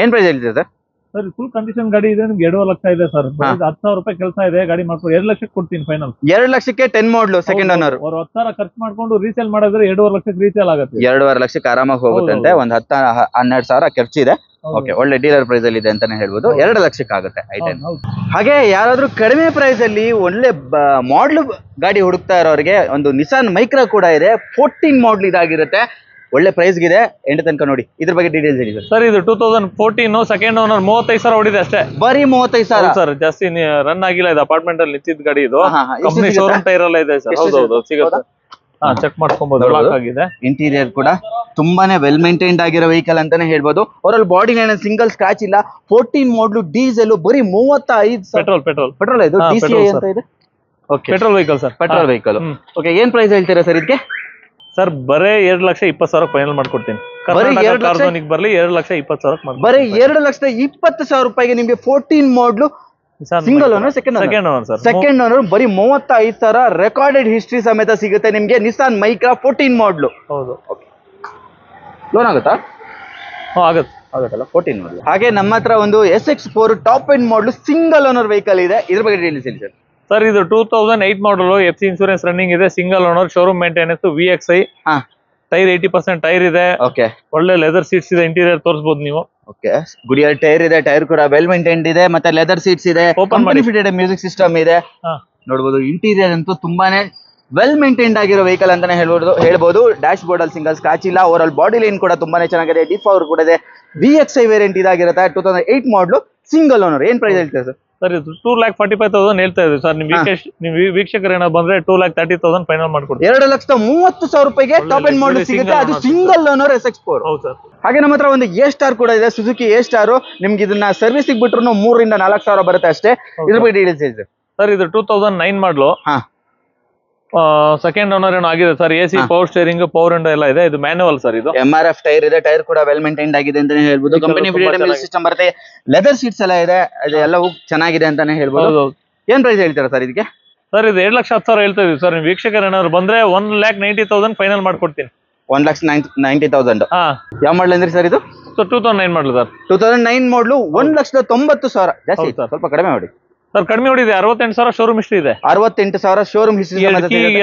ಏನ್ ಪ್ರೈಸ್ ಹೇಳ್ತೀರಾ ಸರ್? ಸರ್, ಫುಲ್ ಕಂಡೀಷನ್ ಗಾಡಿ ಇದೆ. ನಿಮ್ಗೆ 2.5 ಲಕ್ಷ ಇದೆ ಸರ್. 10,000 ರೂಪಾಯಿ ಕೆಲಸ ಇದೆ. ಗಾಡಿ ಮಾಡ್ಕೊಂಡು 2 ಲಕ್ಷಕ್ಕೆ ಕೊಡ್ತೀನಿ ಫೈನಲ್. 2 ಲಕ್ಷಕ್ಕೆ 10 ಮಾಡಲು ಸೆಕೆಂಡ್ ಓನರ್. ಅವ್ರು 10,000 ಖರ್ಚು ಮಾಡ್ಕೊಂಡು ರೀಸೇಲ್ ಮಾಡಿದ್ರೆ 2.5 ಲಕ್ಷಕ್ಕೆ ರೀಸೇಲ್ ಆಗುತ್ತೆ. 2.5 ಲಕ್ಷಕ್ಕೆ ಆರಾಮಾಗಿ ಹೋಗುತ್ತಂತೆ. ಒಂದು 10-12,000 ಖರ್ಚಿದೆ. ಓಕೆ, ಒಳ್ಳೆ ಡೀಲರ್ ಪ್ರೈಸ್ ಅಲ್ಲಿ ಇದೆ ಅಂತಾನೆ ಹೇಳ್ಬೋದು. 2 ಲಕ್ಷಕ್ಕೆ ಆಗುತ್ತೆ i10. ಹಾಗೆ ಯಾರಾದ್ರೂ ಕಡಿಮೆ ಪ್ರೈಸ್ ಅಲ್ಲಿ ಒಳ್ಳೆ ಮಾಡ್ಲು ಗಾಡಿ ಹುಡುಕ್ತಾ ಇರೋರಿಗೆ ಒಂದು ನಿಸಾನ್ ಮೈಕ್ರಾ ಕೂಡ ಇದೆ. 14 ಮಾಡಲ್ ಇದಾಗಿರುತ್ತೆ. ಒಳ್ಳೆ ಪ್ರೈಸ್ ಗಿದೆ. ಎಂಡ್ ತನಕ ನೋಡಿ. ಇದ್ರ ಬಗ್ಗೆ ಡೀಟೇಲ್ಸ್ ಹೇಳಿ ಸರ್. ಇದು 2014 ಸೆಕೆಂಡ್ ಓನರ್ 35,000 ಹೊಡಿದೆ ಅಷ್ಟೇ. ಬರೀ 35,000 ಸರ್. ಜಾಸ್ತಿ ರನ್ ಆಗಿಲ್ಲ. ಇದು ಅಪಾರ್ಟ್ಮೆಂಟ್ ಅಲ್ಲಿ ನಿಂತಿದ್ದ ಗಾಡಿ. ಇದು ಕಂಪನಿ ಶೋರೂಮ್ ಟೈರ್ ಎಲ್ಲ ಇದೆ ಸರ್. ಹೌದೌದು, ಸಿಗುತ್ತೆ. ಚೆಕ್ ಮಾಡ್ಕೊಬಹುದು. ಇಂಟೀರಿಯರ್ ಕೂಡ ತುಂಬಾನೇ ವೆಲ್ ಮೇಂಟೈನ್ಡ್ ಆಗಿರೋ ವೆಹಿಕಲ್ ಅಂತಾನೆ ಹೇಳ್ಬೋದು. ಅವರಲ್ಲಿ ಬಾಡಿ ಲೈನ್ ಸಿಂಗಲ್ ಸ್ಕ್ರಾಚ್ ಇಲ್ಲ. 14 ಮಾಡಲು ಡೀಸೆಲ್ ಬರೀ 35,000. ಪೆಟ್ರೋಲ್ ಇದು DCI ಅಂತ ಇದೆ. Okay, petrol vehicle sir. Petrol vehicle. Okay, ಏನ್ ಪ್ರೈಸ್ ಹೇಳ್ತೀರಾ ಸರ್ ಇದಕ್ಕೆ? ಸರ್, ಬರೇ 2,20,000 ಫೈನಲ್ ಮಾಡ್ಕೊಡ್ತೀನಿ. ಬರ್ಲಿ 2,20,000. ಬರೀ 2,20,000 ರೂಪಾಯಿಗೆ ನಿಮ್ಗೆ 14 ಮಾಡಲು ಸಿಂಗಲ್ ಓನರ್, ಸೆಕೆಂಡ್ ಓನರ್ ಬರೀ 35,000 ರೆಕಾರ್ಡೆಡ್ ಹಿಸ್ಟ್ರಿ ಸಮೇತ ಸಿಗುತ್ತೆ ನಿಮ್ಗೆ. ನಿಸಾನ್ ಮೈಕ್ರಾ 14 ಮಾಡಲು. ಹೌದು. ಲೋನ್ ಆಗುತ್ತಾ? ಆಗುತ್ತಲ್ಲ. 14 ಮಾಡಲು. ಹಾಗೆ ನಮ್ಮ ಹತ್ರ ಒಂದು SX4 ಟಾಪ್ ಎಂಡ್ ಮಾಡಲು ಸಿಂಗಲ್ ಓನರ್ ವೆಹಿಕಲ್ ಇದೆ. ಇದ್ರ ಬಗ್ಗೆ ಡೀಟೇಲ್ಸ್ ಹೇಳಿ ಸರ್. ಸರ್, ಇದು 2008 ಮಾಡಲು. FC ಇನ್ಶೂರೆನ್ಸ್ ರನ್ನಿಂಗ್ ಇದೆ. Single owner, showroom maintenance, VXI. Tyre 80% tyre ಇದೆ. ಓಕೆ, ಒಳ್ಳೆ ಲೆದರ್ ಸೀಟ್ಸ್ ಇದೆ. ಇಂಟೀರಿಯರ್ ತೋರಿಸಬಹುದು ನೀವು. ಓಕೆ, ಗುಡಿಯಲ್ಲಿ ಟೈರ್ ಇದೆ. ಟೈರ್ ಕೂಡ ವೆಲ್ ಮೇಂಟೈನ್ಡ್ ಇದೆ. ಮತ್ತೆ ಲೆದರ್ ಸೀಟ್ಸ್ ಇದೆ. ಕಂಪನಿ ಫಿಟೆಡ್ ಮ್ಯೂಸಿಕ್ ಸಿಸ್ಟಮ್ ಇದೆ. ನೋಡಬಹುದು. ಇಂಟೀರಿಯರ್ ಅಂತೂ ತುಂಬಾನೇ ವೆಲ್ ಮೇಂಟೈನ್ಡ್ ಆಗಿರೋ ವೆಹಿಕಲ್ ಅಂತಾನೆ ಹೇಳ್ಬೋದು. ಡ್ಯಾಶ್ ಬೋರ್ಡ್ ಅಲ್ಲಿ ಸಿಂಗಲ್ ಸ್ಕ್ರಾಚ್ ಇಲ್ಲ. ಓವರ್ ಆಲ್ ಬಾಡಿ ಲೈನ್ ಕೂಡ ತುಂಬಾನೇ ಚೆನ್ನಾಗಿದೆ. D4 ಕೂಡ ಇದೆ. VXI ವೇರಿಯಂಟ್ ಇದಾಗಿರುತ್ತೆ. 2008 ಮಾಡಲು ಸಿಂಗಲ್ ಓನರ್. ಏನ್ ಪ್ರೈಸ್ ಹೇಳ್ತೀರಾ ಸರ್? ಸರ್ ಇದು 2,45,000 ಹೇಳ್ತಾ ಇದ್ದೀವಿ ಸರ್. ನಿಮ್ ವೀಕ್ಷಕರು ಏನಾದ್ರು ಬಂದ್ರೆ 2,30,000 ಫೈನಲ್ ಮಾಡ್ಕೊಡ್ತೀವಿ. 2,30,000 ರೂಪಾಯಿಗೆ ಟಾಪ್ ಎಂಡ್ ಮಾಡಲ್ ಸಿಗುತ್ತೆ. ಅದು ಸಿಂಗಲ್ ಓನರ್ SX4. ಹೌದು ಸರ್. ಹಾಗೆ ನಮ್ಮ ಹತ್ರ ಒಂದು A ಸ್ಟಾರ್ ಕೂಡ ಇದೆ, ಸುಜುಕಿ A ಸ್ಟಾರ್. ನಿಮ್ಗೆ ಇದನ್ನ ಸರ್ವಿಸ್ ಬಿಟ್ರು 3,000 ಇಂದ 4,000 ಬರುತ್ತೆ ಅಷ್ಟೇ. ಇದ್ರ ಬಗ್ಗೆ ಡೀಟೇಲ್ಸ್ ಇದೆ ಸರ್. ಇದು 2009 ಮಾಡಲು. ಸೆಕೆಂಡ್ ಓನರ್ ಏನೋ ಆಗಿದೆ sir. AC power steering, power window ಎಲ್ಲ ಇದೆ. ಇದು ಮ್ಯಾನುವಲ್ ಸರ್. ಇದು MRF ಟೈರ್ ಇದೆ. ಟೈರ್ ಕೂಡ ವೆಲ್ ಮೇಂಟೈನ್ಡ್ ಆಗಿದೆ ಅಂತಾನೆ ಹೇಳ್ಬೋದು. ಕಂಪನಿ ಫಿಟೆಡ್ ಸಿಸ್ಟಮ್ ಬರುತ್ತೆ. ಲೆದರ್ ಸೀಟ್ಸ್ ಎಲ್ಲ ಇದೆ. ಅದೆಲ್ಲವೂ ಚೆನ್ನಾಗಿದೆ ಅಂತಾನೆ ಹೇಳ್ಬೋದು. ಏನ್ ಪ್ರೈಸ್ ಹೇಳ್ತೀರಾ ಸರ್ ಇದಕ್ಕೆ? ಸರ್ ಇದು 2,10,000 ಹೇಳ್ತಾ ಇದೀವಿ ಸರ್. ನಿಮ್ ವೀಕ್ಷಕರು ಏನಾದ್ರು ಬಂದ್ರೆ 1,90,000 ಫೈನಲ್ ಮಾಡ್ಕೊಡ್ತೀನಿ. 1,90,000. ಯಾವ ಮಾಡಲ್ ಅಂದ್ರಿ ಸರ್ ಇದು? 2009 ಮಾಡಲ್ ಸರ್. 2009 ಮಾಡಲು 1,90,000. ಜಾಸ್ತಿ ಸ್ವಲ್ಪ ಕಡಿಮೆ ಮಾಡಿ ಸರ್. ಕಡಿಮೆ ಹೊಡಿದೆ. 68,000 ಶೋರೂಮ್ ಹಿಸ್ಟ್ರಿ ಇದೆ. 68,000 ಶೋರೂಮ್ ಹಿಸ್ಟ್ರಿ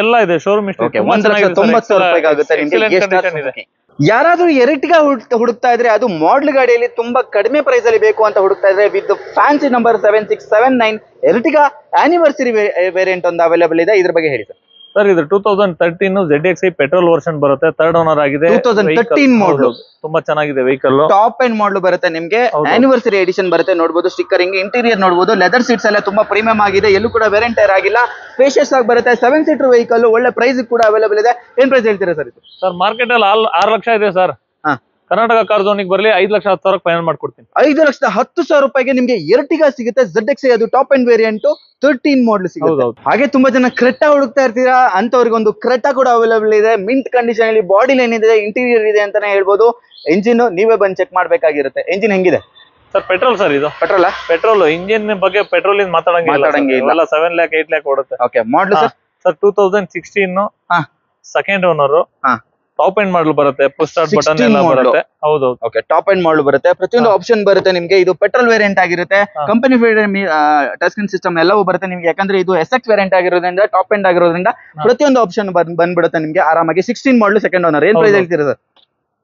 ಎಲ್ಲ ಇದೆ. ಶೋರೂಮ್ ಹಿಸ್ಟ್ರಿ 1,90,000 ರೂಪಾಯಿಗೆ ಆಗುತ್ತೆ ನಿಮಗೆ. ಯಾರಾದ್ರೂ ಎರ್ಟಿಗಾ ಹುಡುಕ್ತಾ ಇದ್ರೆ, ಅದು ಮಾಡಲ್ ಗಾಡಿಯಲ್ಲಿ ತುಂಬಾ ಕಡಿಮೆ ಪ್ರೈಸ್ ಅಲ್ಲಿ ಬೇಕು ಅಂತ ಹುಡುಕ್ತಾ ಇದ್ರೆ, with fancy number 7679 Ertiga anniversary variant ಒಂದು ಅವೈಲೇಬಲ್ ಇದೆ. ಇದ್ರ ಬಗ್ಗೆ ಹೇಳಿ ಸರ್. ಸರ್ ಇದು 2013 ZXi ಪೆಟ್ರೋಲ್ ವರ್ಷನ್ ಬರುತ್ತೆ. 3rd ಓನರ್ ಆಗಿದೆ. 2013 ಮಾಡಲ್. ತುಂಬಾ ಚೆನ್ನಾಗಿದೆ ವೆಹಿಕಲ್. ಟಾಪ್ ಎಂಡ್ ಮಾಡಲ್ ಬರುತ್ತೆ ನಿಮ್ಗೆ. ಆನಿವರ್ಸರಿ ಎಡಿಷನ್ ಬರುತ್ತೆ. ನೋಡಬಹುದು ಸ್ಟಿಕ್ಕರಿಂಗ್, ಇಂಟೀರಿಯರ್ ನೋಡಬಹುದು. ಲೆದರ್ ಸೀಟ್ಸ್ ಎಲ್ಲ ತುಂಬಾ ಪ್ರೀಮಿಯಂ ಆಗಿದೆ. ಎಲ್ಲೂ ಕೂಡ ವೇರಿಯಂಟ್ ಟೈರ್ ಆಗಿಲ್ಲ. ಸ್ಪೇಷಿಯಸ್ ಆಗಿ ಬರುತ್ತೆ. 7 ಸೀಟರ್ ವೆಹಿಕಲ್. ಒಳ್ಳೆ ಪ್ರೈಸ್ ಕೂಡ ಅವೈಲೇಬಲ್ ಇದೆ. ಏನ್ ಪ್ರೈಸ್ ಹೇಳ್ತೀರಾ ಸರ್ ಇದು? ಸರ್ ಮಾರ್ಕೆಟ್ ಅಲ್ಲಿ 6 ಲಕ್ಷ ಇದೆ ಸರ್. ಕರ್ನಾಟಕ ಕಾರ್ ಝೋನಿಗೆ ಬರಲಿ 5,10,000 ಫೈನಲ್ ಮಾಡ್ಕೊಡ್ತೀನಿ. 5,10,000 ರೂಪಾಯಿಗೆ ನಿಮ್ಗೆ ಎರ್ಟಿಗಾ ಸಿಗುತ್ತೆ. ZXi ಅದು ಟಾಪ್ ಎಂಡ್ ವೇರಿಯಂಟ್ 13 ಮಾಡಲ್ ಸಿಗುತ್ತೆ. ಹಾಗೆ ತುಂಬಾ ಜನ ಕ್ರೆಟಾ ಹುಡುಕ್ತಾ ಇರ್ತೀರಾ, ಅಂತವ್ರಿಗೆ ಒಂದು ಕ್ರೆಟಾ ಕೂಡ ಅವೈಲೇಬಲ್ ಇದೆ. ಮಿಂಟ್ ಕಂಡೀಷನ್ ಅಲ್ಲಿ ಬಾಡಿ ಲೈನ್ ಇದೆ, ಇಂಟೀರಿಯರ್ ಇದೆ ಅಂತಾನೆ ಹೇಳ್ಬೋದು. ಎಂಜಿನ್ ನೀವೇ ಬಂದು ಚೆಕ್ ಮಾಡ್ಬೇಕಾಗಿರುತ್ತೆ. ಎಂಜಿನ್ ಹೆಂಗಿದೆ ಸರ್? Petrol sir. ಇದು ಪೆಟ್ರೋಲ್ ಇಂಜಿನ್ ಬಗ್ಗೆ ಪೆಟ್ರೋಲ್ ಮಾತಾಡಂಗಿಲ್ಲ. 7 lakh 8 lakh ಓಡುತ್ತೆ. Okay. Model sir 2016 second owner. Top end model ಬರುತ್ತೆ. ಪುಷ್ ಸ್ಟಾರ್ಟ್ ಬಟನ್ ಎಲ್ಲ ಬರುತ್ತೆ. ಹೌದು. ಓಕೆ. ಟಾಪ್ ಎಂಡ್ ಮಾಡಲ್ ಬರುತ್ತೆ. ಪ್ರತಿಯೊಂದು ಆಪ್ಷನ್ ಬರುತ್ತೆ ನಿಮ್ಗೆ. ಇದು ಪೆಟ್ರೋಲ್ ವೇರಿಯಂಟ್ ಆಗಿರುತ್ತೆ. ಕಂಪನಿ ಟಚ್ ಸ್ಕ್ರೀನ್ ಸಿಸ್ಟಮ್ ಎಲ್ಲವೂ ಬರುತ್ತೆ ನಿಮ್ಗೆ. ಯಾಕಂದ್ರೆ ಇದು SX ವೇರಿಯಂಟ್ ಆಗಿರೋದ್ರಿಂದ, ಟಾಪ್ ಎಂಡ್ ಆಗಿರೋದ್ರಿಂದ ಪ್ರತಿಯೊಂದು ಆಪ್ಷನ್ ಬಂದ್ಬಿಡುತ್ತೆ ನಿಮ್ಗೆ ಆರಾಮಾಗಿ. 16 ಮಾಡಲ್ ಸೆಕೆಂಡ್ ಓನರ್. ಏನ್ ಪ್ರೈಸ್ ಹೇಳ್ತೀರಾ ಸರ್?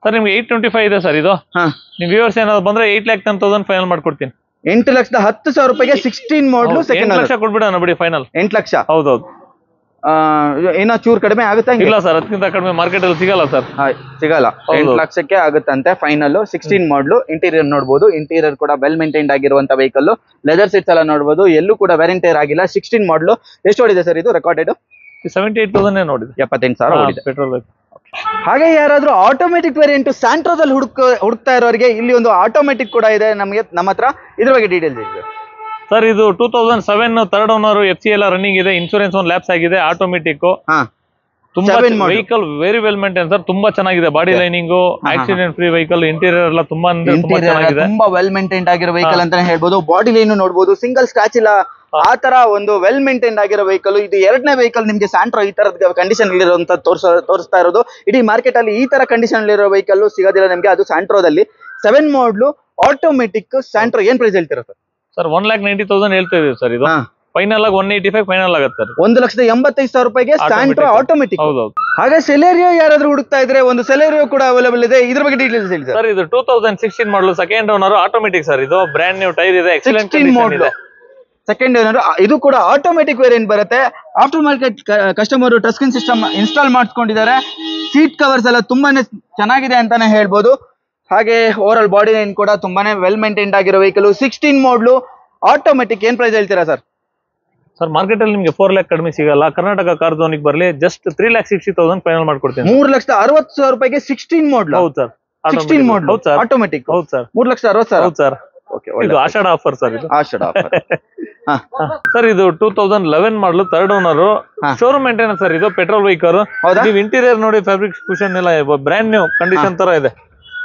ಸರ್ ನಿಮ್ಗೆ 825 ಇದೆ ಸರ್. ಇದು ನಿಮ್ ವ್ಯೂವರ್ಸ್ ಏನಾದ್ರು ಬಂದ್ರೆ 8,10,000 ಫೈನಲ್ ಮಾಡ್ಕೊಡ್ತೀನಿ. 8,10,000 ರೂಪಾಯಿಗೆ 16 ಮಾಡಲ್ ಸೆಕೆಂಡ್ ಓನರ್. 8 ಲಕ್ಷ ಕೊಡ್ಬಿಡೋಣ ಬಿಡಿ ಫೈನಲ್. 8 ಲಕ್ಷ. ಹೌದೌದು. ಏನೋ ಚೂರ್ ಕಡಿಮೆ ಆಗುತ್ತೆ? ಇಲ್ಲ ಸರ್, ಅದಕ್ಕಿಂತ ಕಡಿಮೆ ಮಾರ್ಕೆಟ್ ಅಲ್ಲಿ ಸಿಗಲ್ಲ ಸರ್. ಸಿಗಲ್ಲ. 8 ಲಕ್ಷಕ್ಕೆ ಆಗುತ್ತಂತೆ ಫೈನಲ್. 16 ಮಾಡಲ್. ಇಂಟೀರಿಯರ್ ನೋಡಬಹುದು. ಇಂಟೀರಿಯರ್ ಕೂಡ ವೆಲ್ ಮೇಂಟೈನ್ಡ್ ಆಗಿರುವಂತ ವೆಹಿಕಲ್. ಲೆದರ್ ಸೀಟ್ಸ್ ಎಲ್ಲ ನೋಡಬಹುದು. ಎಲ್ಲೂ ಕೂಡ ವೇರಿಯಂಟ್ ಟೈರ್ ಆಗಿಲ್ಲ. 16 ಮಾಡಲ್. ಎಷ್ಟು ಓಡಿದೆ ಸರ್ ಇದು ರೆಕಾರ್ಡೆಡ್? 78,000 ನೋಡಿದೆ. 78,000 ಓಡಿದೆ. ಪೆಟ್ರೋಲ್. ಹಾಗೆ ಯಾರಾದ್ರೂ ಆಟೋಮೆಟಿಕ್ ವೇರಿಯಂಟ್ ಸ್ಯಾಂಟ್ರೋದಲ್ಲಿ ಹುಡುಕ್ತಾ ಇರೋರಿಗೆ ಇಲ್ಲಿ ಒಂದು ಆಟೋಮೆಟಿಕ್ ಕೂಡ ಇದೆ ನಮ್ಮ ಹತ್ರ. ಇದ್ರ ಬಗ್ಗೆ ಡೀಟೇಲ್ಸ್ ಇದೆ ಸರ್. ಇದು 2007 3rd ಓನರ್. FC ಎಲ್ಲ ರನ್ನಿಂಗ್ ಇದೆ. ಇನ್ಶೂರೆನ್ಸ್ ಒಂದು ಲ್ಯಾಪ್ಸ್ ಆಗಿದೆ. ಆಟೋಮೆಟಿಕ್. ತುಂಬಾ vehicle very well maintain sir. ತುಂಬಾ ಚೆನ್ನಾಗಿದೆ. Body lining, accident free vehicle. Interior ಎಲ್ಲ ತುಂಬಾ ಚೆನ್ನಾಗಿದೆ. ತುಂಬಾ ವೆಲ್ ಮೇಂಟೈನ್ ಆಗಿರೋ ವೆಹಿಕಲ್ ಅಂತಾನೆ ಹೇಳ್ಬೋದು. ಬಾಡಿ ಲೈನ್ ನೋಡಬಹುದು. ಸಿಂಗಲ್ ಸ್ಕ್ರಾಚ್ ಇಲ್ಲ. ಆ ತರ ಒಂದು ವೆಲ್ ಮೇಂಟೈನ್ ಆಗಿರೋ ವೆಹಿಕಲ್. ಇದು 2ನೇ ವೆಹಿಕಲ್ ನಿಮ್ಗೆ ಸ್ಯಾಂಟ್ರೋ ಈ ತರದ ಕಂಡೀಷನ್ ಇರುವಂತ ತೋರಿಸ್ತಾ ಇರೋದು. ಇಡೀ ಮಾರ್ಕೆಟ್ ಅಲ್ಲಿ ಈ ತರ ಕಂಡೀಷನ್ ಇರೋ ವೆಹಿಕಲ್ ಸಿಗೋದಿಲ್ಲ ನಿಮ್ಗೆ. ಅದು ಸ್ಯಾಂಟ್ರೋದಲ್ಲಿ 7 ಮಾಡಲ್ ಆಟೋಮೆಟಿಕ್ ಸ್ಯಾಂಟ್ರೋ. ಏನ್ ಪ್ರೈಸ್ ಹೇಳ್ತೀರಾ ಸರ್? ಸರ್ 1,90,000 ಹೇಳ್ತಾ ಇದೀವಿ ಸರ್. ಇದು ಫೈನಲ್ ಆಗಿ 185 ಫೈನಲ್ ಆಗುತ್ತೆ. 1,85,000 ರೂಪಾಯಿಗೆ ಸ್ಯಾಂಟ್ರೋ ಆಟೋಮೆಟಿಕ್. ಹೌದೌದು. ಹಾಗೆ ಸೆಲೆರಿಯೋ ಯಾರಾದ್ರೂ ಹುಡುಕ್ತಾ ಇದ್ರೆ ಒಂದು ಸೆಲೆರಿಯೋ ಕೂಡ ಅವೈಲೇಬಲ್ ಇದೆ. ಇದ್ರ ಬಗ್ಗೆ ಡೀಟೇಲ್ಸ್ ಹೇಳಿ ಸರ್. ಇದು 2016 ಮಾಡಲ್ ಸೆಕೆಂಡ್ ಓನರ್. Automatic sir. ಇದು ಬ್ರ್ಯಾಂಡ್ ನ್ಯೂ ಟೈರ್ ಇದೆ. ಎಕ್ಸಲೆಂಟ್ ಕಂಡೀಷನ್ ಇದೆ. Second owner. ಇದು ಕೂಡ ಆಟೋಮೆಟಿಕ್ ವೇರಿಯಂಟ್ ಬರುತ್ತೆ. After market customer touch screen system install ಮಾಡ್ಕೊಂಡಿದ್ದಾರೆ. ಸೀಟ್ ಕವರ್ಸ್ ಎಲ್ಲ ತುಂಬಾನೇ ಚೆನ್ನಾಗಿದೆ ಅಂತಾನೆ ಹೇಳ್ಬೋದು. ಹಾಗೆ ಓವರ್ ಆಲ್ ಬಾಡಿ ಲೈನ್ ಕೂಡ ತುಂಬಾನೇ ವೆಲ್ ಮೇಂಟೈನ್ಡ್ ಆಗಿರೋ ವೆಹಿಕಲ್. 16 ಮಾಡಲ್ ಆಟೋಮೆಟಿಕ್. ಏನ್ ಪ್ರೈಸ್ ಹೇಳ್ತೀರಾ ಸರ್? ಸರ್ ಮಾರ್ಕೆಟ್ ಅಲ್ಲಿ ನಿಮ್ಗೆ 4 lakh ಕಡಿಮೆ ಸಿಗಲ್ಲ. ಕರ್ನಾಟಕ ಕಾರ್ ಝೋನಿಗೆ ಬರಲಿ ಜಸ್ಟ್ 3,60,000 ಫೈನಲ್ ಮಾಡ್ಕೊಡ್ತೀನಿ. 3,60,000 ರೂಪಾಯಿಗೆ 16 ಮಾಡಲ್. ಹೌದು ಸರ್. 16 ಮಾಡಲ್ ಆಟೋಮೆಟಿಕ್. ಹೌದು ಸರ್. 3,60,000. ಹೌದು ಸರ್. ಇದು ಆಷಾಢ ಆಫರ್ ಸರ್. ಇದು ಆಷಾಢ ಆಫರ್. ಸರ್ ಇದು 2011 ಮಾಡಲ್ 3rd owner. Showroom maintenance sir. ಇದು ಪೆಟ್ರೋಲ್ ವೆಹಿಕಲ್. ನೀವು ಇಂಟೀರಿಯರ್ ನೋಡಿ, ಫ್ಯಾಬ್ರಿಕ್ ಕುಷನ್ ಎಲ್ಲ ಬ್ರ್ಯಾಂಡ್ ನ್ಯೂ ಕಂಡೀಷನ್ ತರ ಇದೆ.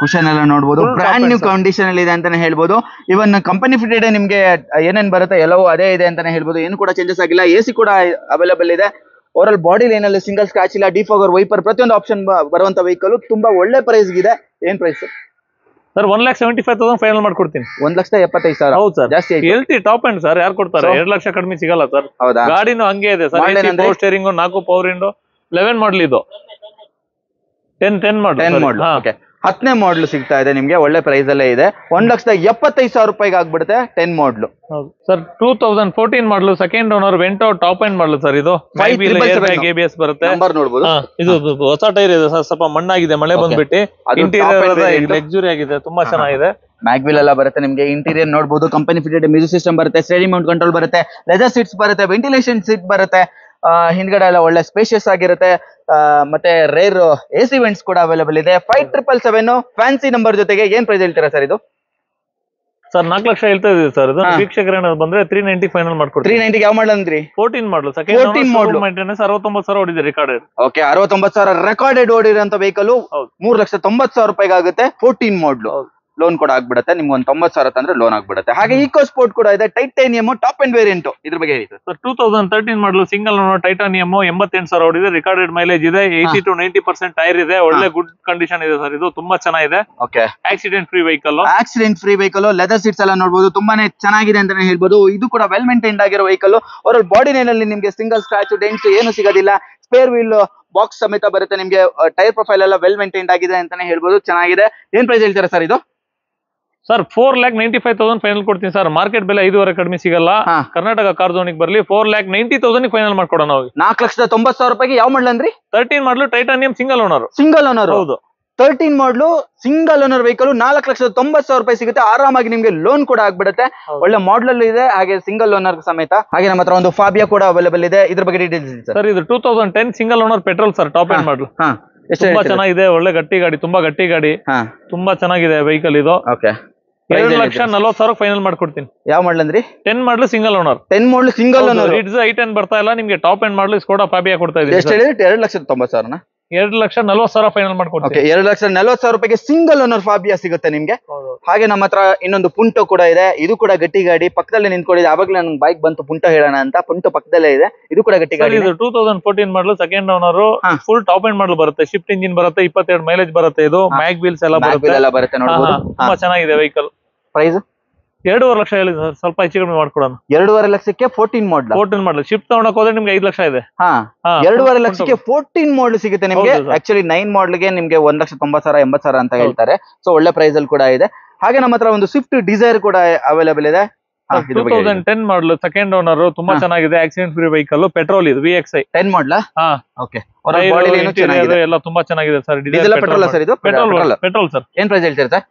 ಕುಷನ್ ಎಲ್ಲ ನೋಡಬಹುದು. ಬ್ರ್ಯಾಂಡ್ ನ್ಯೂ ಕಂಡೀಷನ್ ಅಲ್ಲಿ ಇದೆ ಅಂತಾನೆ ಹೇಳ್ಬೋದು. ಇವನ್ ಕಂಪನಿ ಫಿಟೆಡ್ ನಿಮ್ಗೆ ಏನೇನ್ ಬರುತ್ತೆ ಎಲ್ಲವೂ ಅದೇ ಇದೆ ಅಂತಾನೆ ಹೇಳ್ಬೋದು. ಏನು ಕೂಡ ಚೇಂಜಸ್ ಆಗಿಲ್ಲ. AC ಕೂಡ ಅವೈಲೇಬಲ್ ಇದೆ. ಓವರ್ ಆಲ್ ಬಾಡಿ ಲೈನ್ ಅಲ್ಲಿ ಸಿಂಗಲ್ ಸ್ಕ್ರಾಚ್ ಇಲ್ಲ. ಡಿಫಾಗರ್, ವೈಪರ್ ಪ್ರತಿಯೊಂದು ಆಪ್ಷನ್ ಬರುವಂತ ವೆಹಿಕಲ್. ತುಂಬಾ ಒಳ್ಳೆ ಪ್ರೈಸ್ ಇದೆ. ಏನ್ ಪ್ರೈಸ್ ಸರ್? 1,75,000 ಫೈನಲ್ ಮಾಡ್ಕೊಡ್ತೀನಿ. 1,75,000. ಹೌದು ಸರ್. ಜಾಸ್ತಿ ಎಲ್ತಿ ಟಾಪ್ ಎಂಡ್ ಸರ್. ಯಾರು ಕೊಡ್ತಾರೆ? 2 ಲಕ್ಷ ಕಡಿಮೆ ಸಿಗಲ್ಲ ಸರ್. ಹೌದಾ? ಗಾಡಿನೂ ಹಂಗೆ ಇದೆ sir. Power steering, 4 power window. 11 model ಇದು. 10 ಮಾಡಲ್. 10ನೇ ಮಾಡಲ್ ಸಿಗ್ತಾ ಇದೆ ನಿಮ್ಗೆ. ಒಳ್ಳೆ ಪ್ರೈಸ್ ಅಲ್ಲೇ ಇದೆ. 1,75,000 ರೂಪಾಯಿಗೆ ಆಗ್ಬಿಡುತ್ತೆ 10 model. Sir 2014 model second owner. Vento top end model sir. ಇದು ABS ಬರುತ್ತೆ. ಇದು ಹೊಸ ಟೈರ್ ಇದೆ ಸರ್. ಸ್ವಲ್ಪ ಮಣ್ಣಾಗಿದೆ, ಮಳೆ ಬಂದ್ಬಿಟ್ಟು. ಇಂಟೀರಿಯರ್ ಲಕ್ಸುರಿ ಆಗಿದೆ. ತುಂಬಾ ಚೆನ್ನಾಗಿದೆ. ಮ್ಯಾಗ್ವಿಲ್ ಎಲ್ಲ ಬರುತ್ತೆ ನಿಮ್ಗೆ. ಇಂಟೀರಿಯರ್ ನೋಡಬಹುದು, ಕಂಪನಿ ಫಿಟೆಡ್ ಮ್ಯೂಸಿಕ್ ಸಿಸ್ಟಮ್ ಬರುತ್ತೆ, ಸ್ಟೇರಿಂಗ್ ಮೌಂಟ್ ಕಂಟ್ರೋಲ್ ಬರುತ್ತೆ, ಲೆದರ್ ಸೀಟ್ಸ್ ಬರುತ್ತೆ, ವೆಂಟಿಲೇಷನ್ ಸೀಟ್ ಬರುತ್ತೆ, ಹಿಂದ್ಗಡೆ ಎಲ್ಲ ಒಳ್ಳೆ ಸ್ಪೇಷಿಯಸ್ ಆಗಿರುತ್ತೆ. ಮತ್ತೆ ರೇರ್ AC ವೆಂಟ್ಸ್ ಕೂಡ ಅವೈಲೇಬಲ್ ಇದೆ. 5777 ಫ್ಯಾನ್ಸಿ ನಂಬರ್ ಜೊತೆಗೆ ಏನ್ ಪ್ರೈಸ್ ಹೇಳ್ತೀರಾ ಸರ್ ಇದು? ಸರ್ 4 ಲಕ್ಷ ಹೇಳ್ತಾ ಇದೀವಿ ಸರ್. ಇದು ವೀಕ್ಷಕರ ಏನಾದ್ರು ಬಂದ್ರೆ 390 ಫೈನಲ್ ಮಾಡ್ಕೊಡ್ತೀವಿ. 390 ಯಾವ ಮಾಡಲ್ ಅಂದ್ರಿ? 14 ಮಾಡಲು ಸೆಕೆಂಡ್ 14 model. ಮೇಂಟೆನೆನ್ಸ್ 69,000 ಓಡಿದೆ ರೆಕಾರ್ಡೆಡ್. ಓಕೆ, 69,000 ರೆಕಾರ್ಡೆಡ್ ಓಡಿರೋಂತ ವೆಹಿಕಲ್ 3,90,000 ರೂಪಾಯಿಗೆ ಆಗುತ್ತೆ. 14 ಮಾಡಲು ಲೋನ್ ಕೂಡ ಆಗ್ಬಿಡುತ್ತೆ ನಿಮ್ಗೆ. ಒಂದು 90,000 ತಂದ್ರೆ ಲೋನ್ ಆಗ್ಬಿಡುತ್ತೆ. ಹಾಗೆ ಈಕೋ ಸ್ಪೋರ್ಟ್ ಕೂಡ ಇದೆ, ಟೈಟಾನಿಯಂ ಟಾಪ್ ಅಂಡ್ ವೇರಿಯಂಟ್. ಇದ್ರ ಬಗ್ಗೆ ಹೇಳಿ ಸರ್. 2013 ಮಾಡಲು ಸಿಂಗಲ್ ಓನರ್ ಟೈಟಾನಿಯಂ 88,000 ಓಡಿದೆ. ರಿಕಾರ್ಡೆಡ್ ಮೈಲೇಜ್ ಇದೆ. 80 to 90% ಟೈರ್ ಇದೆ. ಒಳ್ಳೆ ಗುಡ್ ಕಂಡೀಷನ್ ಇದೆ ಸರ್. ಇದು ತುಂಬಾ ಚೆನ್ನಾಗಿದೆ. Okay, accident free vehicle. Accident free vehicle. Leather seats ಎಲ್ಲ ನೋಡಬಹುದು, ತುಂಬಾನೇ ಚೆನ್ನಾಗಿದೆ ಅಂತಾನೆ ಹೇಳ್ಬೋದು. ಇದು ಕೂಡ ವೆಲ್ ಮೇಂಟೈನ್ಡ್ ಆಗಿರೋ ವೆಹಿಕಲ್. ಅವರ ಬಾಡಿ ನಲ್ಲಿ ನಿಮ್ಗೆ ಸಿಂಗಲ್ ಸ್ಕ್ರಾಚ್ ಡೆಂಟ್ಸ್ ಏನು ಸಿಗೋದಿಲ್ಲ. ಸ್ಪೇರ್ ವೀಲ್ ಬಾಕ್ಸ್ ಸಮೇತ ಬರುತ್ತೆ ನಿಮ್ಗೆ. ಟೈರ್ ಪ್ರೊಫೈಲ್ ಎಲ್ಲ ವೆಲ್ ಮೇಂಟೈನ್ಡ್ ಆಗಿದೆ ಅಂತಾನೆ ಹೇಳ್ಬೋದು. ಚೆನ್ನಾಗಿದೆ. ಏನ್ ಪ್ರೈಸ್ ಹೇಳ್ತೀರಾ ಸರ್ ಇದು? ಸರ್ 4,95,000 ಫೈನಲ್ ಕೊಡ್ತೀನಿ ಸರ್. ಮಾರ್ಕೆಟ್ ಬೆಲೆ 5,500 ಕಡಿಮೆ ಸಿಗಲ್ಲ. ಕರ್ನಾಟಕ ಕಾರ್ ಝೋನಿಗೆ ಬರಲಿ 4,90,000 ಫೈನಲ್ ಮಾಡ್ಕೊಡೋಣ ನಾವು. 4,90,000 ರೂಪಾಯಿಗೆ ಯಾವ ಮಾಡಲ್ ಅಂದ್ರಿ? 13 ಮಾಡಲು titanium single owner. Single owner. ಹೌದು, 13 ಮಾಡಲು ಸಿಂಗಲ್ ಓನರ್ ವೆಹಿಕಲ್ 4,90,000 ರೂಪಾಯಿ ಸಿಗುತ್ತೆ. ಆರಾಮಾಗಿ ನಿಮ್ಗೆ ಲೋನ್ ಕೂಡ ಆಗ್ಬಿಡುತ್ತೆ. ಒಳ್ಳೆ ಮಾಡಲ್ ಇದೆ, ಹಾಗೆ ಸಿಂಗಲ್ ಓನರ್ ಸಮೇತ. ಹಾಗೆ ನಮ್ಮ ಹತ್ರ ಒಂದು ಫಾಬಿಯಾ ಕೂಡ ಅವೈಲೇಬಲ್ ಇದೆ. ಇದ್ರ ಬಗ್ಗೆ ಡೀಟೇಲ್ಸ್ ಸರ್. ಇದು 2010 single owner petrol sir. Top end ಮಾಡಲು. ತುಂಬಾ ಚೆನ್ನಾಗಿದೆ. ಒಳ್ಳೆ ಗಟ್ಟಿ ಗಾಡಿ, ತುಂಬಾ ಗಟ್ಟಿ ಗಾಡಿ, ತುಂಬಾ ಚೆನ್ನಾಗಿದೆ ವೆಹಿಕಲ್ ಇದು. ಓಕೆ, 2,40,000 ಫೈನಲ್ ಮಾಡ್ಕೊಡ್ತೀನಿ. ಯಾವ ಮಾಡಲ್ ಅಂದ್ರಿ? 10 ಮಾಡಲು ಸಿಂಗಲ್ ಓನರ್. 10 ಮಾಡಲು ಸಿಂಗಲ್ ಓನರ್. ಇಟ್ಸ್ i10 ಬರ್ತಾ ಇಲ್ಲ ನಿಮ್ಗೆ. ಟಾಪ್ ಎಂಡ್ ಮಾಡಲು ಸ್ಕೋಡಾ ಫಾಬಿಯಾ ಕೊಡ್ತಾ ಇದೀನಿ. ಎಷ್ಟು ಹೇಳಿದ್ರೆ? 2,90,000. 2,40,000 ಫೈನಲ್ ಮಾಡ್ಕೊಡ್ತೀನಿ. 2,40,000 ರೂಪಾಯಿಗೆ ಸಿಂಗಲ್ ಓನರ್ ಫಾಬಿಯಾ ಸಿಗುತ್ತೆ ನಿಮ್ಗೆ. ಹಾಗೆ ನಮ್ಮ ಹತ್ರ ಇನ್ನೊಂದು ಪುಂಟೋ ಕೂಡ ಇದೆ. ಇದು ಕೂಡ ಗಟ್ಟಿ ಗಾಡಿ. ಪಕ್ಕದಲ್ಲೇ ನಿಂತ್ಕೊಂಡಿದೆ. ಆವಾಗಲೇ ನನ್ ಬೈಕ್ ಬಂತು ಪುಂಟೋ ಹೇಳೋಣ ಅಂತ. ಪುಂಟೋ ಪಕ್ಕದಲ್ಲೇ ಇದೆ. ಇದು ಕೂಡ ಗಟ್ಟಿ ಗಾಡಿ. ಇದು 2014 ಮಾಡಲು second owner. Full top end ಮಾಡಲು ಬರುತ್ತೆ. ಶಿಫ್ಟ್ ಇಂಜಿನ್ ಬರುತ್ತೆ. 22 ಮೈಲೇಜ್ ಬರುತ್ತೆ. ಇದು ಮ್ಯಾಗ್ ವೀಲ್ಸ್ ಎಲ್ಲ ಬರುತ್ತೆ. ನೋಡಬಹುದು. ತುಂಬಾ ಚೆನ್ನಾಗಿದೆ ವೆಹಿಕಲ್. ಪ್ರೈಸ್ 2.5 ಲಕ್ಷ ಹೇಳಿ ಸರ್. ಸ್ವಲ್ಪ ಹೆಚ್ಚು ಕಡಿಮೆ ಮಾಡ್ಕೊಡೋಣ. 2.5 ಲಕ್ಷಕ್ಕೆ 14 ಮಾಡಲ್. 14 ಮಾಡಲ್ ಶಿಫ್ಟ್ ತಗೊಂಡಕ್ ಹೋದ್ರೆ ನಿಮ್ಗೆ 5 ಲಕ್ಷ ಇದೆ. 2.5 ಲಕ್ಷಕ್ಕೆ 14 ಮಾಡಲ್ ಸಿಗುತ್ತೆ ನಿಮ್ಗೆ. ಆಕ್ಚುಲಿ 9 ಮಾಡಲ್ಗೆ ನಿಮ್ಗೆ 1,90,000 80,000 ಅಂತ ಹೇಳ್ತಾರೆ. ಸೊ ಒಳ್ಳೆ ಪ್ರೈಸ್ ಅಲ್ಲಿ ಕೂಡ ಇದೆ. ಹಾಗೆ ನಮ್ಮ ಹತ್ರ ಒಂದು ಸ್ವಿಫ್ಟ್ ಡಿಸೈರ್ ಕೂಡ ಅವೈಲೇಬಲ್ ಇದೆ. 2010 ಮಾಡಲ್ ಸೆಕೆಂಡ್ ಓನರ್. ತುಂಬಾ ಚೆನ್ನಾಗಿದೆ. Accident free vehicle. ಪೆಟ್ರೋಲ್ ಇದು VXI 10 ಮಾಡಲ್. ಓಕೆ, ಎಲ್ಲ ತುಂಬಾ ಚೆನ್ನಾಗಿದೆ ಸರ್. ಡೀಸೆಲ್ ಪೆಟ್ರೋಲ್ ಸರ್ ಇದು? Petrol sir. ಏನ್ ಪ್ರೈಸ್ ಹೇಳ್ತೀರಾ ಸರ್?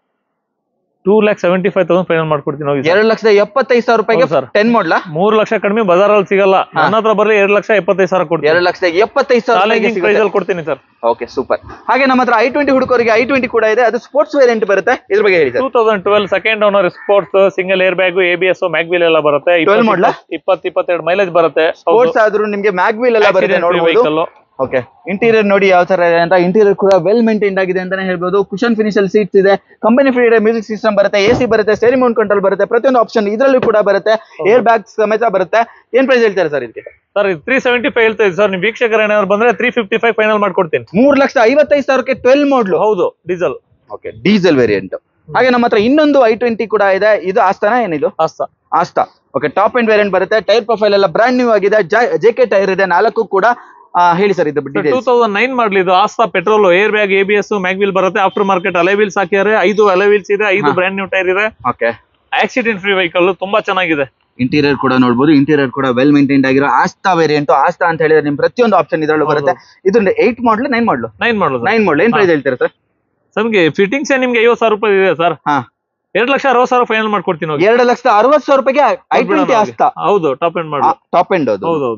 2,75,000 ಫೈನಲ್ ಮಾಡ್ಕೊಡ್ತೀನಿ. 2,75,000 ರೂಪಾಯಿಗೆ 10 ಮಾಡಲ್. 3 ಲಕ್ಷ ಕಡಿಮೆ ಬಜಾರಲ್ಲಿ ಸಿಗಲ್ಲ. ನನ್ನ ಹತ್ರ ಬರ್ಲಿ 2,75,000 ಕೊಡ್ತೀನಿ. 2,75,000 ಕೊಡ್ತೀನಿ ಸರ್. Okay, super. ಹಾಗೆ ನಮ್ಮ ಹತ್ರ i20 ಹುಡುಕರಿಗೆ i20 ಕೂಡ ಇದೆ. ಅದು ಸ್ಪೋರ್ಟ್ಸ್ ವೇರಿಯಂಟ್ ಬರುತ್ತೆ. ಇದ್ರ ಬಗ್ಗೆ ಹೇಳಿ sir. 2012 second owner sports. Single air bag, ABS, mag wheel ಎಲ್ಲ ಬರುತ್ತೆ. 12 ಮಾಡಲ್. 22 ಮೈಲೇಜ್ ಬರುತ್ತೆ. ಸ್ಪೋರ್ಟ್ಸ್ ಆದ್ರೂ ನಿಮ್ಗೆ ಮ್ಯಾಗ್ವೀಲ್ ಎಲ್ಲ ಬರುತ್ತೆ ನೋಡಬಹುದು. ಓಕೆ, ಇಂಟೀರಿಯರ್ ನೋಡಿ ಯಾವ ತರ ಇದೆ ಅಂತ. ಇಂಟೀರಿಯರ್ ಕೂಡ ವೆಲ್ ಮೇಂಟೈನ್ಡ್ ಆಗಿದೆ ಅಂತಾನೆ ಹೇಳ್ಬೋದು. ಕುಶನ್ ಫಿನಿಶ್ ಅಲ್ಲಿ ಸೀಟ್ಸ್ ಇದೆ. ಕಂಪನಿ ಫ್ರೀ ಮ್ಯೂಸಿಕ್ ಸಿಸ್ಟಮ್ ಬರುತ್ತೆ. AC ಬರುತ್ತೆ. ಸ್ಟೇರಿಂಗ್ ಮೌಂಟ್ ಕಂಟ್ರೋಲ್ ಬರುತ್ತೆ. ಪ್ರತಿಯೊಂದು ಆಪ್ಷನ್ ಇದರಲ್ಲೂ ಕೂಡ ಬರುತ್ತೆ. ಏರ್ ಬ್ಯಾಗ್ ಸಮೇತ ಬರುತ್ತೆ. ಏನ್ ಪ್ರೈಸ್ ಹೇಳ್ತಾರೆ ಸರ್ ಇದಕ್ಕೆ? ಸರ್ 375 ಹೇಳ್ತಾ ಇದ್ದೀವಿ ಸರ್. ನಿಮ್ ವೀಕ್ಷಕರು ಏನಾದ್ರು ಬಂದ್ರೆ 355 ಫೈನಲ್ ಮಾಡ್ಕೊಡ್ತೀನಿ. 3,55,000ಕ್ಕೆ 12 ಮಾಡಲ್. ಹೌದು, ಡೀಸೆಲ್. Okay, diesel variant. ಹಾಗೆ ನಮ್ಮ ಹತ್ರ ಇನ್ನೊಂದು i20 ಕೂಡ ಇದೆ. ಇದು ಆಸ್ತಾನ ಏನಿದು? Asta. Okay, top end variant ಬರುತ್ತೆ. ಟೈರ್ ಪ್ರೊಫೈಲ್ ಎಲ್ಲ ಬ್ರಾಂಡ್ ನ್ಯೂ ಆಗಿದೆ. JK ಟೈರ್ ಇದೆ 4 ಕೂಡ. ಹೇಳಿ ಸರ್ ಇದು. 2009 ಮಾಡಲ್ ಇದು. Asta petrol. Air bag, ABS, mag wheel ಬರುತ್ತೆ. ಆಫ್ಟರ್ ಮಾರ್ಕೆಟ್ ಅಲೈ ವೀಲ್ಸ್ ಹಾಕಿದ್ದಾರೆ. 5 ಅಲೈ ವೀಲ್ಸ್ ಇದೆ. 5 ಬ್ರಾಂಡ್ ನ್ಯೂ ಟೈರ್ ಇದೆ. Okay, accident free vehicle. ತುಂಬಾ ಚೆನ್ನಾಗಿದೆ. ಇಂಟೀರಿಯರ್ ಕೂಡ ನೋಡಬಹುದು. ಇಂಟೀರಿಯರ್ ಕೂಡ ವೆಲ್ ಮೇಂಟೈನ್ಡ್ ಆಗಿರೋ ಆಸ್ತಾ ವೇರಿಯಂಟ್. ಆಸ್ತಾ ಅಂತ ಹೇಳಿದ್ರೆ ನಿಮ್ ಪ್ರತಿಯೊಂದು ಆಪ್ಷನ್ ಇದರಲ್ಲೂ ಬರುತ್ತೆ. ಇದು 8 ಮಾಡಲ್ 9 ಮಾಡಲ್. 9 ಮಾಡಲ್. ಏನ್ ಪ್ರೈಸ್ ಹೇಳ್ತೀರಾ ಸರ್? ನಮ್ಗೆ ಫಿಟ್ಟಿಂಗ್ಸ್ ನಿಮ್ಗೆ 50,000 ರೂಪಾಯಿ ಇದೆ ಸರ್. 2,60,000 ಫೈನಲ್ ಮಾಡ್ಕೊಡ್ತೀನಿ. 2,60,000 ರೂಪಾಯಿಗೆ i20 ಆಸ್ತಾ. ಹೌದು, ಟಾಪ್ ಎಂಡ್ ಮಾಡಲ್. Top end. ಹೌದು.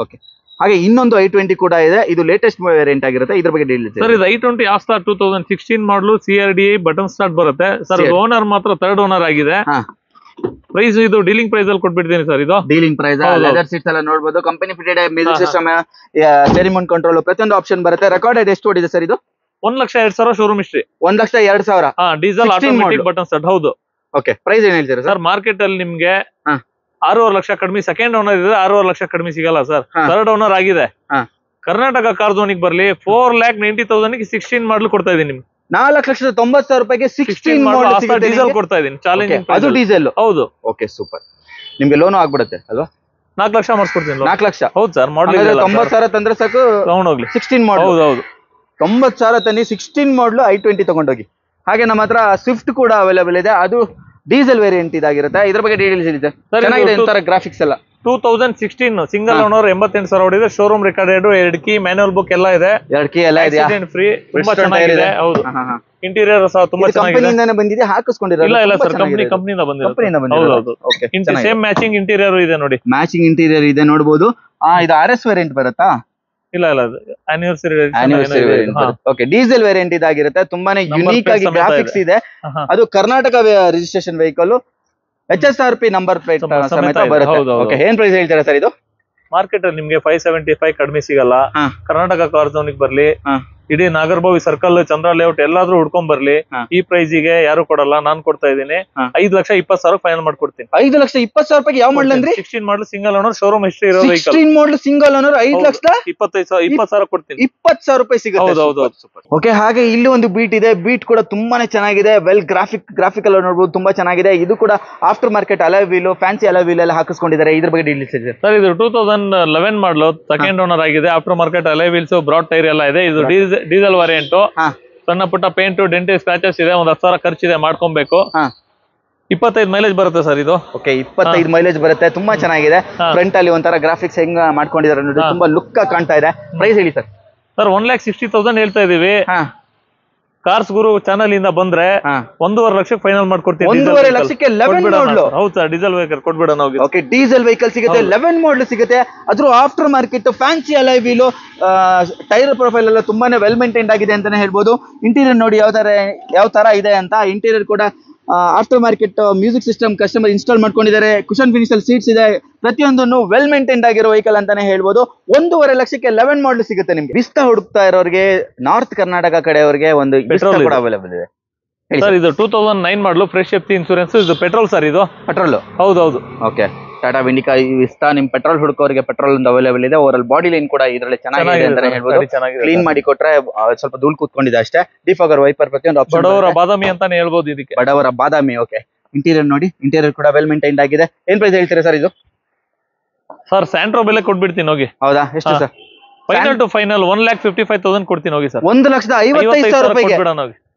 ಓಕೆ, ಹಾಗೆ ಇನ್ನೊಂದು i20 ಕೂಡ ಇದೆ. ಇದು ಲೇಟೆಸ್ಟ್ ವೇರಿಯಂಟ್ ಆಗಿರುತ್ತೆ. ಇದ್ರ ಬಗ್ಗೆ ಡೀಟೇಲ್ಸ್ ಸರ್. ಇದು i20 ಆಸ್ತಾ 2016 ಮಾಡಲು. CRDI ಬಟನ್ ಸ್ಟಾರ್ಟ್ ಬರುತ್ತೆ ಸರ್. ಓನರ್ ಮಾತ್ರ ಥರ್ಡ್ ಓನರ್ ಆಗಿದೆ. ಪ್ರೈಸ್ ಇದು ಡೀಲಿಂಗ್ ಪ್ರೈಸ್ ಅಲ್ಲಿ ಕೊಟ್ಬಿಡ್ತೀನಿ ಸರ್. ಇದು ಡೀಲಿಂಗ್ ಪ್ರೈಸ್. ಲೆದರ್ ಸೀಟ್ಸ್ ಎಲ್ಲ ನೋಡಬಹುದು. Company fitted music system, steering Mount control ಪ್ರತಿಯೊಂದು ಆಪ್ಷನ್ ಬರುತ್ತೆ. ರೆಕಾರ್ಡೆಡ್ ಎಷ್ಟು ಓಡಿದೆ ಸರ್ ಇದು? 1,02,000 showroom history. 1,02,000. Diesel automatic button start. ಹೌದು. ಓಕೆ, ಪ್ರೈಸ್ ಏನ್ ಹೇಳ್ತೀರಾ ಸರ್? ಮಾರ್ಕೆಟ್ ಅಲ್ಲಿ ನಿಮ್ಗೆ 6.5 ಲಕ್ಷ ಕಡಿಮೆ. ಸೆಕೆಂಡ್ ಓನರ್ ಇದೆ. 6.5 ಲಕ್ಷ ಕಡಿಮೆ ಸಿಗಲ್ಲ ಸರ್. ಥರ್ಡ್ ಓನರ್ ಆಗಿದೆ. ಕರ್ನಾಟಕ ಕಾರ್ ಝೋನಿಗೆ ಬರಲಿ 4,90,000 16 ಮಾಡಲು ಕೊಡ್ತಾ ಇದೀನಿ ನಿಮ್ಗೆ. 4,90,000 ರೂಪಾಯಿಗೆ 16 ಮಾಡಲ್ ಡೀಸೆಲ್ ಕೊಡ್ತಾ ಇದೀನಿ. ಚಾಲೆಂಜಿಂಗ್. ಅದು ಡೀಸೆಲ್. ಹೌದು. Okay, super. ನಿಮ್ಗೆ ಲೋನು ಆಗ್ಬಿಡುತ್ತೆ ಅಲ್ವಾ? 4 ಲಕ್ಷ ಮಾಡಿಸ್ಕೊಡ್ತೀನಿ. 4 ಲಕ್ಷ. ಹೌದು ಸರ್. ಮಾಡಲ್ 90,000 ತಂದ್ರೆ ಸಾಕು ತಗೊಂಡೋಗ್ಲಿ. 16 ಮಾಡಲ್. ಹೌದು. 90,000 ತನ್ನಿ 16 ಮಾಡಲ್ i20 ತಗೊಂಡೋಗಿ. ಹಾಗೆ ನಮ್ಮ ಹತ್ರ ಸ್ವಿಫ್ಟ್ ಕೂಡ ಅವೈಲೇಬಲ್ ಇದೆ. ಅದು ಡೀಸೆಲ್ ವೇರಿಯಂಟ್ ಇದಾಗಿರುತ್ತೆ. ಇದ್ರ ಬಗ್ಗೆ ಡೀಟೇಲ್ಸ್ ಇದೆ. ಚೆನ್ನಾಗಿದೆ ಗ್ರಾಫಿಕ್ಸ್ ಎಲ್ಲ. 2016 ಸಿಂಗಲ್ ಓನರ್ 88,000 ಓಡಿದೆ. Showroom recorded. 2 key manual book ಎಲ್ಲ ಇದೆ. 2 ಕೀ ಎಲ್ಲ ಇದೆ. Accident free. ತುಂಬಾ ಚೆನ್ನಾಗಿದೆ. ಹೌದು. ಇಂಟೀರಿಯರ್ ಸಹ ತುಂಬಾ ಚೆನ್ನಾಗಿದೆ. ಕಂಪನಿಯಿಂದಾನೇ ಬಂದಿದೆ, ಹಾಕಿಸ್ಕೊಂಡಿರೋ? ಇಲ್ಲ ಇಲ್ಲ ಸರ್, ಕಂಪನಿಯಿಂದ ಬಂದಿರೋದು. ಹೌದೌದು, ಸೇಮ್ ಮ್ಯಾಚಿಂಗ್ ಇಂಟೀರಿಯರ್ ಇದೆ ನೋಡಿ. ಮ್ಯಾಚಿಂಗ್ ಇಂಟೀರಿಯರ್ ಇದೆ ನೋಡಬಹುದು. ಇದು RS ವೇರಿಯಂಟ್ ಬರುತ್ತಾ? ಇಲ್ಲ ಇಲ್ಲ, ಆನಿವರ್ಸರಿ. ಓಕೆ, ಡೀಸೆಲ್ ವೇರಿಯಂಟ್ ಇದಾಗಿರುತ್ತೆ. ತುಂಬಾನೇ ಯುನೀಕ್ ಆಗಿ ಗ್ರಾಫಿಕ್ಸ್ ಇದೆ. ಅದು Karnataka registration vehicle, HSRP number plate ಸಮೇತ ಬರುತ್ತೆ. ಓಕೆ, ಏನ್ ಪ್ರೈಸ್ ಹೇಳ್ತೀರಾ ಸರ್ ಇದು? ಮಾರ್ಕೆಟ್ ಅಲ್ಲಿ ನಿಮ್ಗೆ 575 ಕಡಿಮೆ ಸಿಗಲ್ಲ. ಕರ್ನಾಟಕ ಕಾರ್ ಝೋನ್ ಬರ್ಲಿ, ಇಡೀ ನಾಗರಭಾವಿ ಸರ್ಕಲ್, ಚಂದ್ರ ಲೇಔಟ್ ಎಲ್ಲಾದ್ರೂ ಹುಡ್ಕೊಂಡ್ ಬರ್ಲಿ. ಈ ಪ್ರೈಸಿಗೆ ಯಾರು ಕೊಡಲ್ಲ, ನಾನ್ ಕೊಡ್ತಾ ಇದ್ದೀನಿ. 5,20,000 ಫೈನಲ್ ಮಾಡ್ಕೊಡ್ತೀನಿ. 5,20,000 ಯಾವ ಮಾಡಲ್ ಅಂದ್ರೆ? 16 ಮಾಡಲ್ ಸಿಂಗಲ್ ಓನರ್, ಶೋರೂಮ್ ಹಿಸ್ಟ್ರಿ ಇರೋ ವೆಹಿಕಲ್. 16 ಮಾಡಲ್ ಸಿಂಗಲ್ ಓನರ್, 5,25,000 ಕೊಡ್ತೀನಿ. 20,000 ಸಿಗುತ್ತೆ. ಓಕೆ, ಹಾಗೆ ಇಲ್ಲಿ ಒಂದು ಬೀಟ್ ಇದೆ. ಬೀಟ್ ಕೂಡ ತುಂಬಾನೇ ಚೆನ್ನಾಗಿದೆ. ವೆಲ್ ಗ್ರಾಫಿಕಲ್ ನೋಡಬಹುದು, ತುಂಬಾ ಚೆನ್ನಾಗಿದೆ. ಇದು ಕೂಡ after market alloy wheel, fancy alloy wheel ಎಲ್ಲ ಹಾಕಿಸ್ಕೊಂಡಿದ್ದಾರೆ. ಇದ್ರ ಬಗ್ಗೆ ಡೀಟೇಲ್ಸ್ ಇದೆ ಸರ್. ಇದು 2011 ಮಾಡಲು, ಸೆಕೆಂಡ್ ಓನರ್ ಆಗಿದೆ. After market alloy wheels, broad tyre ಎಲ್ಲ ಇದೆ. ಇದು ಡೀಸೆಲ್ ವೇರಿಯಂಟ್. ಸಣ್ಣ ಪುಟ್ಟ ಪೇಂಟ್, ಡೆಂಟ್, ಸ್ಕ್ರಾಚಸ್ ಇದೆ. 10,000 ಖರ್ಚಿದೆ, ಮಾಡ್ಕೊಬೇಕು. 25 ಮೈಲೇಜ್ ಬರುತ್ತೆ ಸರ್ ಇದು. ಓಕೆ, 25 ಮೈಲೇಜ್ ಬರುತ್ತೆ. ತುಂಬಾ ಚೆನ್ನಾಗಿದೆ. ಫ್ರಂಟ್ ಅಲ್ಲಿ ಒಂಥರ ಗ್ರಾಫಿಕ್ಸ್ ಹೆಂಗ್ ಮಾಡ್ಕೊಂಡಿದ್ದಾರೆ ನೋಡಿ, ತುಂಬಾ ಲುಕ್ ಕಾಣ್ತಾ ಇದೆ. ಪ್ರೈಸ್ ಹೇಳಿ ಸರ್. ಸರ್ 1,60,000 ಹೇಳ್ತಾ ಇದೀವಿ. ಕಾರ್ಸ್ ಗುರು ಚಾನಲ್ ಇಂದ ಬಂದ್ರೆ 1.5 ಲಕ್ಷಕ್ಕೆ ಫೈನಲ್ ಮಾಡ್ಕೊಡ್ತೀವಿ. 1.5 ಲಕ್ಷಕ್ಕೆ 11 ಮಾಡಲ್. ಹೌದು ಸರ್, ಡೀಸೆಲ್ ವೆಹಿಕಲ್ ಕೊಟ್ಬಿಡೋಣ. ಓಕೆ, ಡೀಸೆಲ್ ವೆಹಿಕಲ್ ಸಿಗುತ್ತೆ, 11 ಮಾಡಲ್ ಸಿಗುತ್ತೆ. ಅದ್ರ after market fancy alloy wheel, tyre profile ಎಲ್ಲ ತುಂಬಾನೇ ವೆಲ್ ಮೇಂಟೈನ್ಡ್ ಆಗಿದೆ ಅಂತಾನೆ ಹೇಳ್ಬೋದು. ಇಂಟೀರಿಯರ್ ನೋಡಿ ಯಾವ ತರ ಇದೆ ಅಂತ. ಇಂಟೀರಿಯರ್ ಕೂಡ after market music system customer install ಮಾಡ್ಕೊಂಡಿದ್ದಾರೆ. ಕುಶನ್ ಫಿನಿಶ್ ಸೀಟ್ಸ್ ಇದೆ. ಪ್ರತಿಯೊಂದನ್ನು ವೆಲ್ ಮೇಂಟೈನ್ಡ್ ಆಗಿರೋ ವೆಹಿಕಲ್ ಅಂತಾನೆ ಹೇಳ್ಬೋದು. 1.5 ಲಕ್ಷಕ್ಕೆ 11 ಮಾಡಲ್ ಸಿಗುತ್ತೆ ನಿಮ್ಗೆ. ವಿಸ್ತಾ ಹುಡುಕ್ತಾ ಇರೋರಿಗೆ, ನಾರ್ತ್ ಕರ್ನಾಟಕ ಕಡೆಯವರಿಗೆ ಒಂದು ಪೆಟ್ರೋಲ್ ಕೂಡ ಅವೈಲೇಬಲ್ ಇದೆ ಸರ್. ಇದು 2009 ಮಾಡಲು, ಫ್ರೆಶ್ ಎಫ್ಸಿ ಇನ್ಸೂರೆನ್ಸ್. ಇದು ಪೆಟ್ರೋಲ್ ಸರ್. ಇದು ಪೆಟ್ರೋಲ್. ಹೌದೌದು. ಓಕೆ, ಟಾಟಾ ಇಂಡಿಕಾ ವಿಸ್ತಾ ನಿಮ್ ಪೆಟ್ರೋಲ್ ಹುಡುಕೋರಿಗೆ ಪೆಟ್ರೋಲ್ ಒಂದು ಅವೈಲೇಬಲ್ ಇದೆ. ಓವರ್ ಬಾಡಿ ಲೈನ್ ಕೂಡ ಇದರಲ್ಲಿ ಚೆನ್ನಾಗಿದೆ ಅಂತಾನೆ ಹೇಳ್ಬೋದು. ಕ್ಲೀನ್ ಮಾಡಿ ಕೊಟ್ರೆ ಸ್ವಲ್ಪ ಧೂಳು ಕೂತ್ಕೊಂಡಿದೆ ಅಷ್ಟೇ. ಡಿಫಾಗರ್ ವೈಪರ್ ಪ್ರತಿಯೊಂದು ಆಪ್ಷನ್. ಬಡವರ ಬಾದಾಮಿ ಅಂತಾನೆ ಹೇಳ್ಬೋದು ಇದಕ್ಕೆ. ಬಡವರ ಬಾದಾಮಿ. ಓಕೆ, ಇಂಟೀರಿಯರ್ ನೋಡಿ, ಇಂಟೀರಿಯರ್ ಕೂಡ ವೆಲ್ ಮೇಂಟೈನ್ಡ್ ಆಗಿದೆ. ಏನ್ ಪ್ರೈಸ್ ಹೇಳ್ತೀರಾ ಸರ್ ಇದು? ಸರ್ ಸ್ಯಾಂಟ್ರೋ ಬೆಲೆ ಕೊಟ್ಬಿಡ್ತೀನಿ ಹೋಗಿ. ಹೌದಾ, ಎಷ್ಟು ಸರ್? ಫೈನಲ್ ಟು ಫೈನಲ್ 1,55,000 ಕೊಡ್ತೀನಿ ಹೋಗಿ ಸರ್. 1,55,000 ರೂಪಾಯಿಗೆ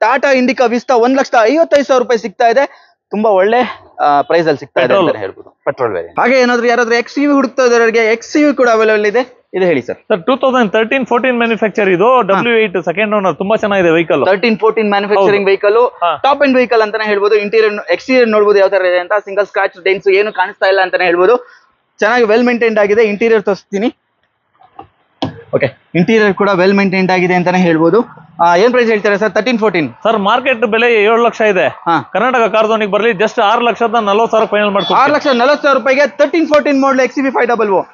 ಟಾಟಾ ಇಂಡಿಕಾ ವಿಸ್ತಾ 1,55,000 ರೂಪಾಯಿ ಸಿಗ್ತಾ ಇದೆ. ತುಂಬಾ ಒಳ್ಳೆ ಪ್ರೈಸ್ ಅಲ್ಲಿ ಸಿಗ್ತಾ ಇದೆ ಅಂತ ಹೇಳ್ಬೋದು. Petrol variant. ಹಾಗೆ ಯಾರಾದ್ರೂ XUV ಹುಡುಕ್ತಾ ಇರೋರಿಗೆ XUV ಕೂಡ ಅವೈಲೇಬಲ್ ಇದೆ. ಇದು ಹೇಳಿ ಸರ್. ಸರ್ 2013-14 ಮ್ಯಾನುಫ್ಯಾಕ್ಚರ್ ಇದು. W8 ಸೆಕೆಂಡ್ ಓನರ್, ತುಂಬಾ ಚೆನ್ನಾಗಿದೆ vehicle. 13-14 manufacturing vehicle, top end vehicle ಅಂತಾನೆ ಹೇಳ್ಬೋದು. ಇಂಟೀರಿಯರ್ ಎಕ್ಸ್ಟೀರಿಯರ್ ನೋಡಬಹುದು ಯಾವ ತರ ಇದೆ ಅಂತ. ಸಿಂಗಲ್ ಸ್ಕ್ರಾಚ್, ಡೆನ್ಸ್ ಏನು ಕಾಣಿಸ್ತಾ ಇಲ್ಲ ಅಂತಾನೆ ಹೇಳ್ಬೋದು. ಚೆನ್ನಾಗಿ ವೆಲ್ ಮೇಂಟೈನ್ಡ್ ಆಗಿದೆ. ಇಂಟೀರಿಯರ್ ತೋರಿಸ್ತೀನಿ. ಓಕೆ, ಇಂಟೀರಿಯರ್ ಕೂಡ ವೆಲ್ ಮೇಂಟೈನ್ಡ್ ಆಗಿದೆ ಅಂತಾನೆ ಹೇಳ್ಬೋದು. ಏನ್ ಪ್ರೈಸ್ ಹೇಳ್ತಾರೆ ಸರ್? 13-14 ಸರ್. ಮಾರ್ಕೆಟ್ ಬೆಲೆ 7 ಲಕ್ಷ ಇದೆ. ಕರ್ನಾಟಕ ಕಾರ್ ಝೋನಿಗೆ ಬರಲಿ, ಜಸ್ಟ್ 6,40,000 ಫೈನಲ್ ಮಾಡ್ಕೊಂಡು. 6,40,000 ರೂಪಾಯಿಗೆ 13-14 ಮಾಡಲ್ XUV 500.